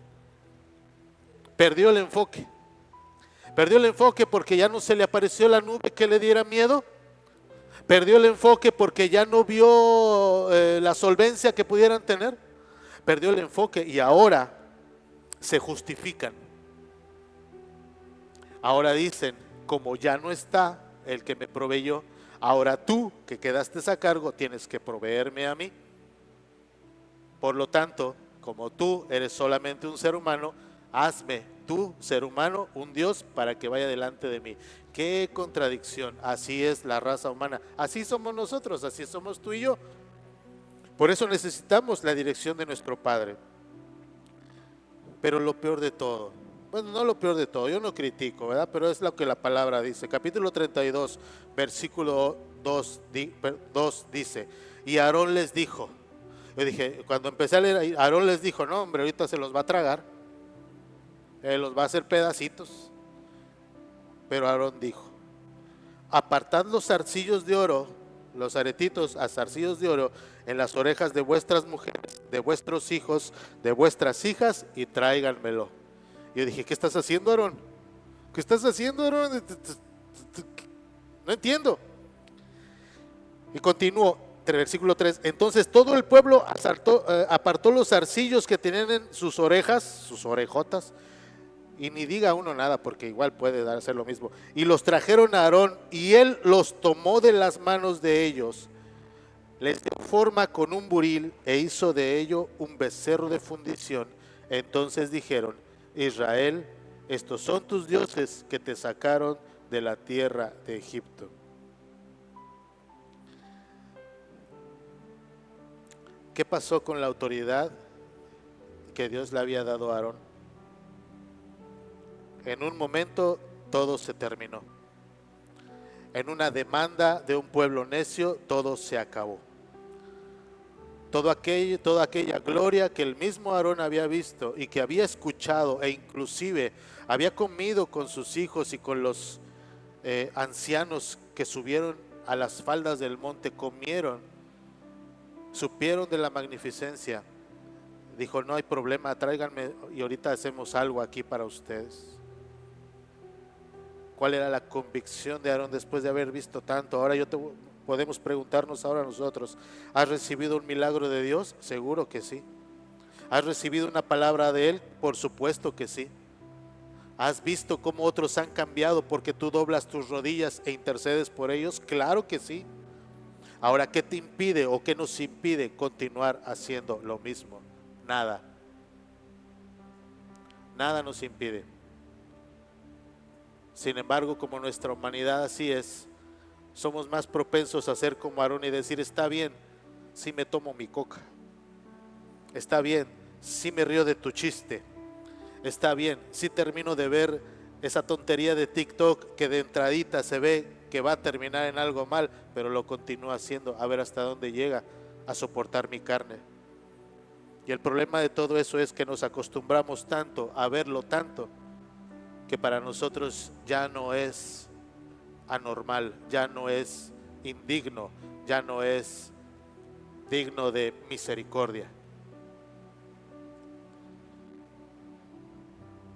Perdió el enfoque. Perdió el enfoque porque ya no se le apareció la nube que le diera miedo. Perdió el enfoque porque ya no vio la solvencia que pudieran tener. Perdió el enfoque y ahora se justifican. Ahora dicen, como ya no está el que me proveyó, ahora tú que quedaste a cargo tienes que proveerme a mí. Por lo tanto, como tú eres solamente un ser humano, hazme tú, ser humano, un Dios para que vaya delante de mí. Qué contradicción. Así es la raza humana. Así somos nosotros, así somos tú y yo. Por eso necesitamos la dirección de nuestro Padre. Pero lo peor de todo, bueno, no lo peor de todo, yo no critico, ¿verdad? Pero es lo que la palabra dice. Capítulo 32, versículo 2 dice, y Aarón les dijo, yo dije, cuando empecé a leer, Aarón les dijo, no hombre, ahorita se los va a tragar, los va a hacer pedacitos. Pero Aarón dijo, apartad los zarcillos de oro, los aretitos a zarcillos de oro en las orejas de vuestras mujeres, de vuestros hijos, de vuestras hijas, y tráiganmelo. Yo dije, ¿qué estás haciendo, Aarón? ¿Qué estás haciendo, Aarón? No entiendo. Y continuó, versículo 3. Entonces todo el pueblo apartó los zarcillos que tenían en sus orejas, sus orejotas, y ni diga uno nada, porque igual puede hacer lo mismo. Y los trajeron a Aarón, y él los tomó de las manos de ellos. les dio forma con un buril e hizo de ello un becerro de fundición. Entonces dijeron: Israel, estos son tus dioses que te sacaron de la tierra de Egipto. ¿Qué pasó con la autoridad que Dios le había dado a Aarón? En un momento todo se terminó. En una demanda de un pueblo necio, todo se acabó. Toda aquella gloria que el mismo Aarón había visto y que había escuchado, e inclusive había comido con sus hijos y con los ancianos que subieron a las faldas del monte, comieron, supieron de la magnificencia. Dijo: no hay problema, tráiganme y ahorita hacemos algo aquí para ustedes. ¿Cuál era la convicción de Aarón después de haber visto tanto? Ahora podemos preguntarnos ahora nosotros: ¿has recibido un milagro de Dios? Seguro que sí. ¿Has recibido una palabra de Él? Por supuesto que sí. ¿Has visto cómo otros han cambiado porque tú doblas tus rodillas e intercedes por ellos? Claro que sí. Ahora, ¿qué te impide o qué nos impide continuar haciendo lo mismo? Nada. Nada nos impide. Sin embargo, como nuestra humanidad así es, somos más propensos a ser como Aarón y decir: está bien, sí me tomo mi coca. Está bien, sí me río de tu chiste. Está bien, sí termino de ver esa tontería de TikTok que de entradita se ve que va a terminar en algo mal, pero lo continúo haciendo a ver hasta dónde llega a soportar mi carne. Y el problema de todo eso es que nos acostumbramos tanto a verlo tanto que para nosotros ya no es anormal, ya no es indigno, ya no es digno de misericordia.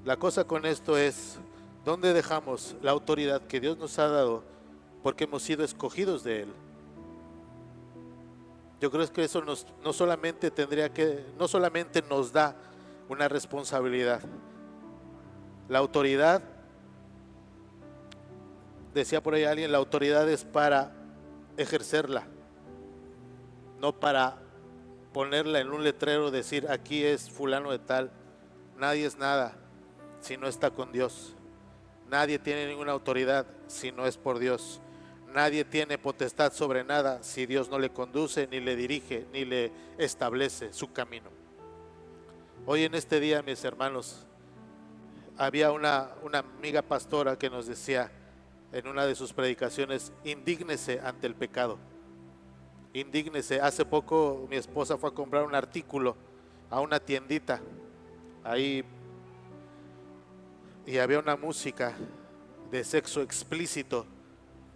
La cosa con esto es: ¿dónde dejamos la autoridad que Dios nos ha dado porque hemos sido escogidos de Él? Yo creo que eso no solamente nos da una responsabilidad. La autoridad, decía por ahí alguien, la autoridad es para ejercerla, no para ponerla en un letrero, decir: aquí es fulano de tal. Nadie es nada si no está con Dios. Nadie tiene ninguna autoridad si no es por Dios. Nadie tiene potestad sobre nada si Dios no le conduce, ni le dirige, ni le establece su camino. Hoy en este día, mis hermanos, había una amiga pastora que nos decía en una de sus predicaciones: indígnese ante el pecado. Indígnese. Hace poco mi esposa fue a comprar un artículo a una tiendita ahí y había una música de sexo explícito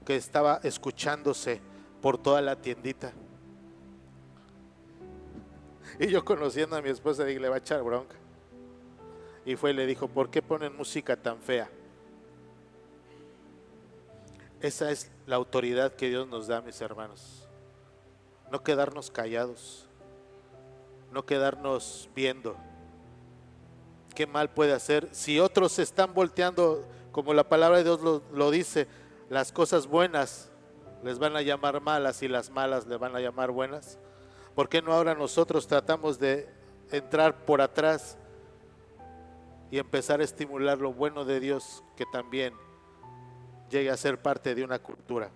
que estaba escuchándose por toda la tiendita. Y yo, conociendo a mi esposa, dije: le va a echar bronca. Y fue y le dijo: ¿por qué ponen música tan fea? Esa es la autoridad que Dios nos da, mis hermanos. No quedarnos callados, no quedarnos viendo. ¿Qué mal puede hacer? Si otros se están volteando, como la palabra de Dios lo dice, las cosas buenas les van a llamar malas y las malas les van a llamar buenas. ¿Por qué no ahora nosotros tratamos de entrar por atrás y empezar a estimular lo bueno de Dios, que también llegue a ser parte de una cultura?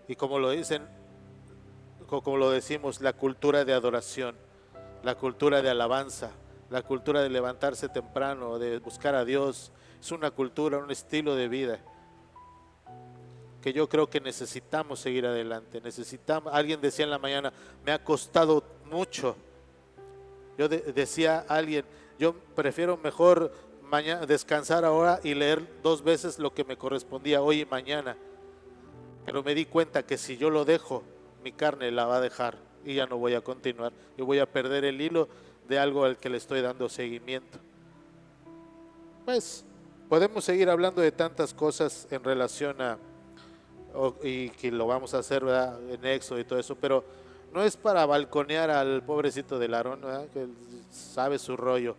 Y como lo dicen, como lo decimos, la cultura de adoración, la cultura de alabanza, la cultura de levantarse temprano, de buscar a Dios, es una cultura, un estilo de vida que yo creo que necesitamos seguir adelante. Alguien decía en la mañana: me ha costado mucho. Decía alguien: yo prefiero mejor descansar ahora y leer 2 veces lo que me correspondía hoy y mañana, pero me di cuenta que si yo lo dejo, mi carne la va a dejar y ya no voy a continuar y voy a perder el hilo de algo al que le estoy dando seguimiento. Pues podemos seguir hablando de tantas cosas en relación y que lo vamos a hacer, ¿verdad?, en Éxodo y todo eso, pero no es para balconear al pobrecito del Aarón, ¿verdad?, que sabe su rollo.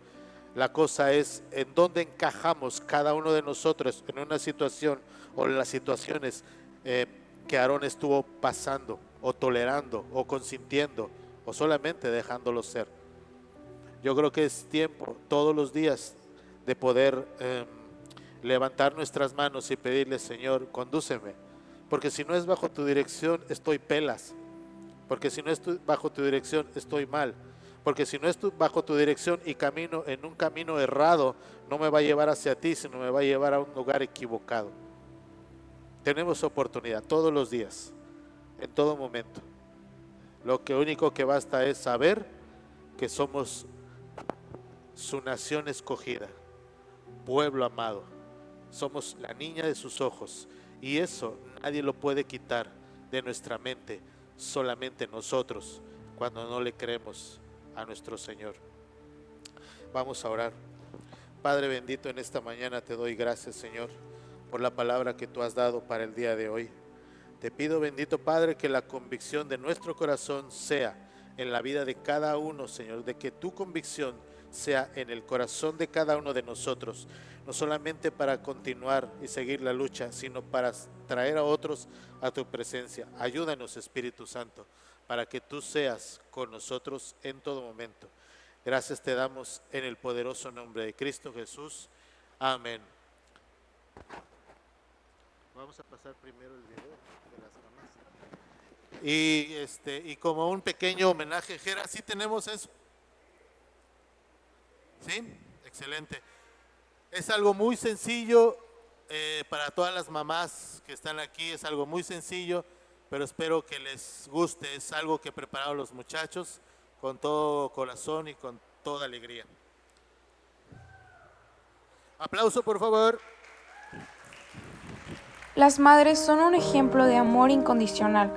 La cosa es en dónde encajamos cada uno de nosotros en una situación o en las situaciones que Aarón estuvo pasando. o tolerando o consintiendo o solamente dejándolo ser. Yo creo que es tiempo todos los días de poder levantar nuestras manos y pedirle: Señor, condúceme, porque si no es bajo tu dirección estoy pelas, porque si no es bajo tu dirección estoy mal, porque si no es bajo tu dirección y camino en un camino errado, no me va a llevar hacia ti, sino me va a llevar a un lugar equivocado. Tenemos oportunidad todos los días, en todo momento. Lo único que basta es saber que somos su nación escogida, pueblo amado. Somos la niña de sus ojos, y eso nadie lo puede quitar de nuestra mente, solamente nosotros, cuando no le creemos a nuestro Señor. Vamos a orar. Padre bendito, en esta mañana te doy gracias, Señor, por la palabra que tú has dado para el día de hoy. Te pido, bendito Padre, que la convicción de nuestro corazón sea en la vida de cada uno, Señor, de que tu convicción sea en el corazón de cada uno de nosotros, no solamente para continuar y seguir la lucha, sino para traer a otros a tu presencia. Ayúdanos, Espíritu Santo, para que tú seas con nosotros en todo momento. Gracias te damos en el poderoso nombre de Cristo Jesús. Amén. Vamos a pasar primero el video de las mamás. Y como un pequeño homenaje, Jera, ¿sí tenemos eso? ¿Sí? Excelente. Es algo muy sencillo para todas las mamás que están aquí, es algo muy sencillo, pero espero que les guste. Es algo que prepararon los muchachos con todo corazón y con toda alegría. Aplauso, por favor. Las madres son un ejemplo de amor incondicional.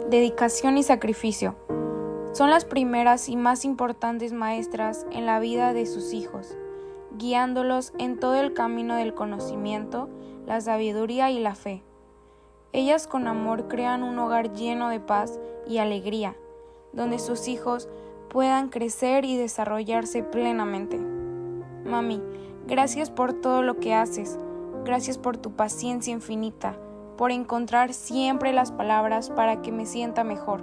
Dedicación y sacrificio. Son las primeras y más importantes maestras en la vida de sus hijos, guiándolos en todo el camino del conocimiento, la sabiduría y la fe. Ellas con amor crean un hogar lleno de paz y alegría, donde sus hijos puedan crecer y desarrollarse plenamente. Mami, gracias por todo lo que haces. Gracias por tu paciencia infinita, por encontrar siempre las palabras para que me sienta mejor,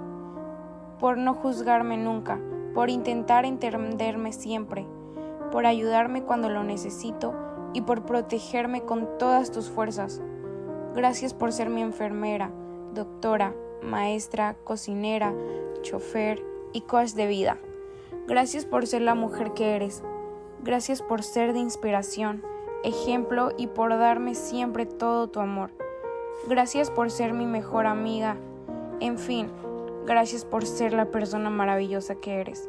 por no juzgarme nunca, por intentar entenderme siempre, por ayudarme cuando lo necesito y por protegerme con todas tus fuerzas. Gracias por ser mi enfermera, doctora, maestra, cocinera, chofer y coach de vida. Gracias por ser la mujer que eres. Gracias por ser de inspiración, ejemplo y por darme siempre todo tu amor. Gracias por ser mi mejor amiga. En fin, gracias por ser la persona maravillosa que eres.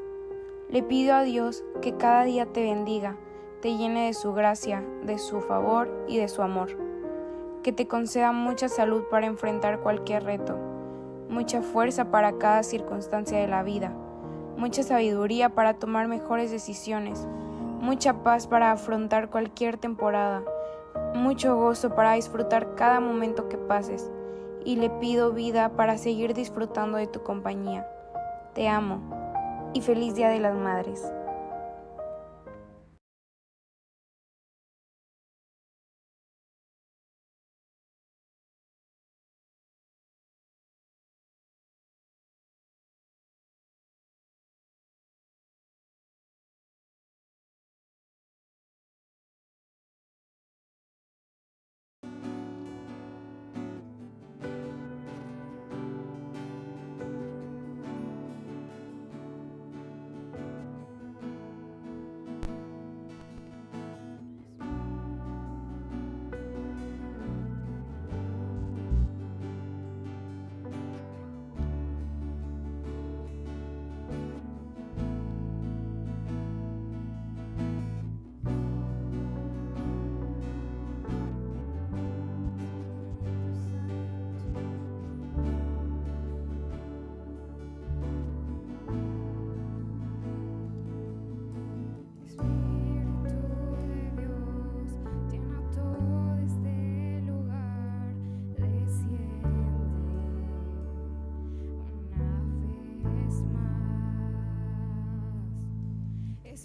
Le pido a Dios que cada día te bendiga, te llene de su gracia, de su favor y de su amor. Que te conceda mucha salud para enfrentar cualquier reto, mucha fuerza para cada circunstancia de la vida, mucha sabiduría para tomar mejores decisiones, mucha paz para afrontar cualquier temporada, mucho gozo para disfrutar cada momento que pases, y le pido vida para seguir disfrutando de tu compañía. Te amo y feliz Día de las Madres.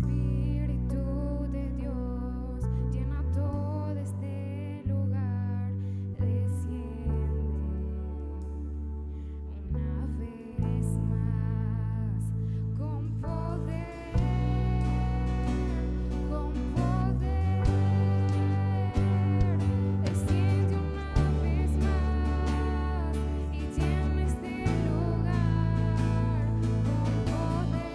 Espíritu de Dios, llena todo este lugar, desciende una vez más con poder, desciende una vez más y llena este lugar con poder,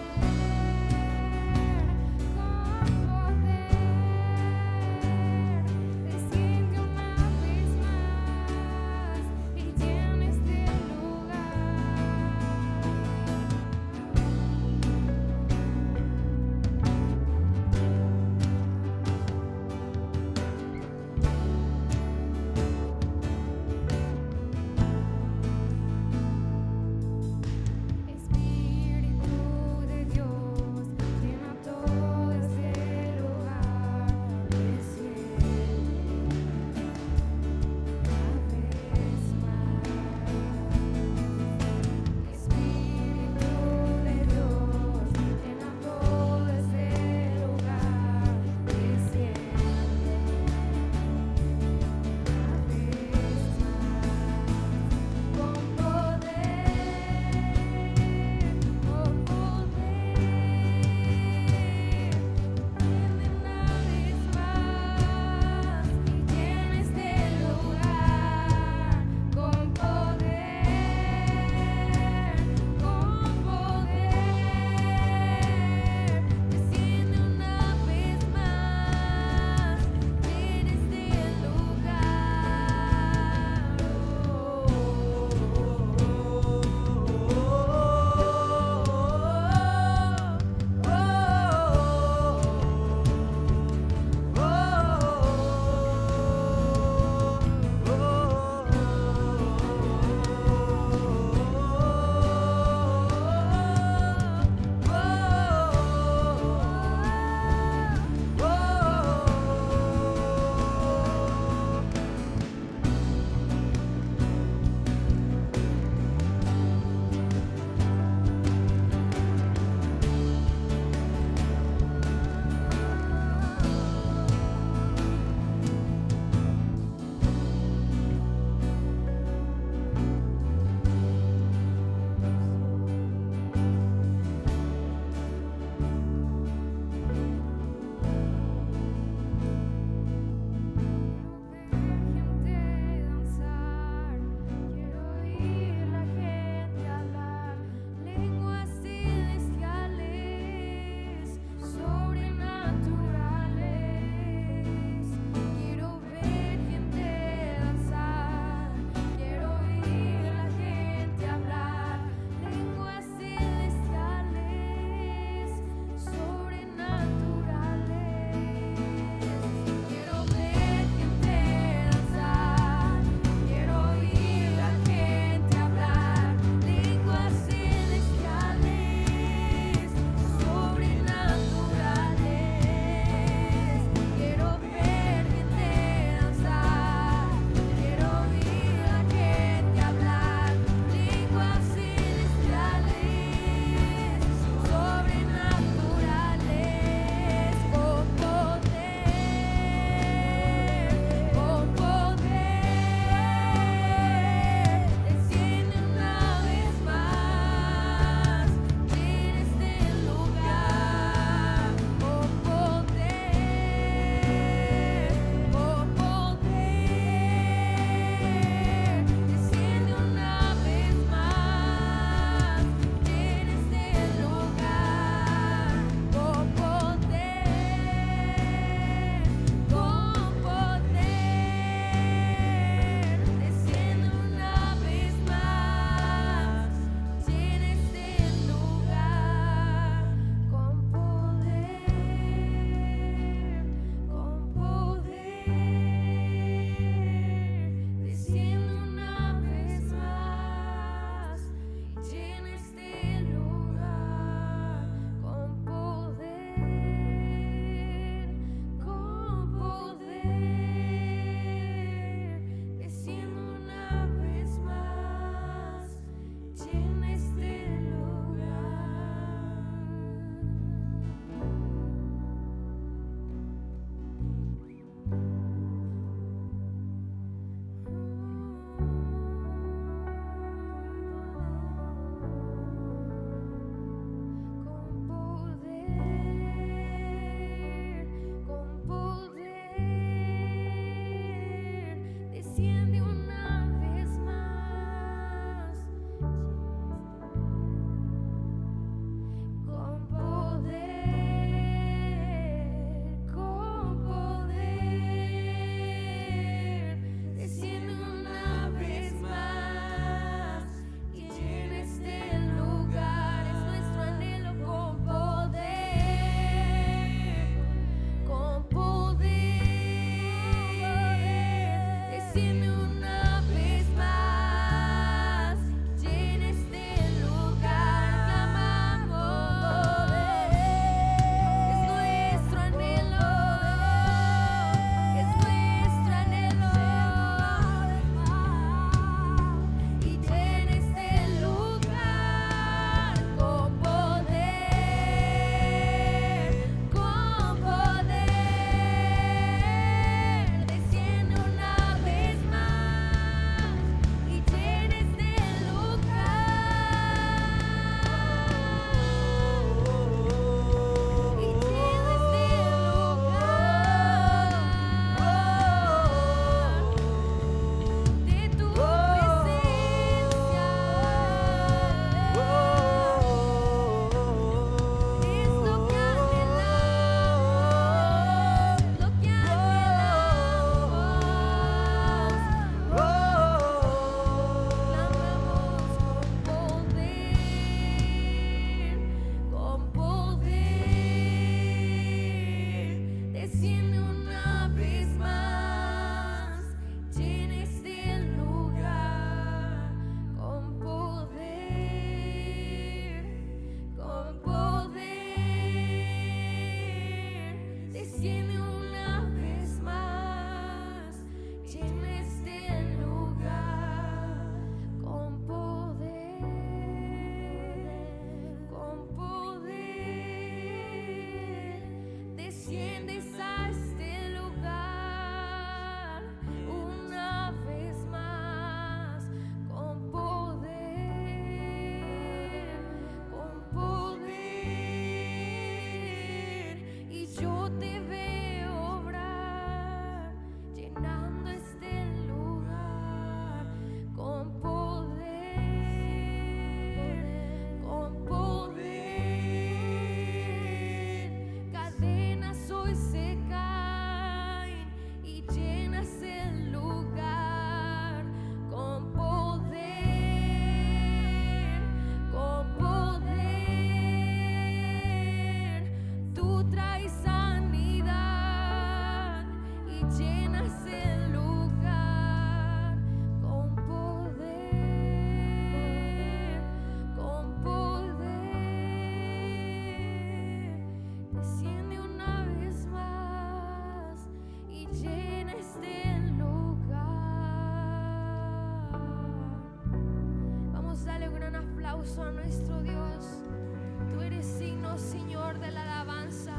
digno, Señor, de la alabanza.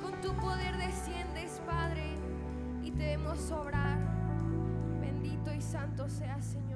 Con tu poder desciendes, Padre, y te debemos obrar. Bendito y santo seas, Señor.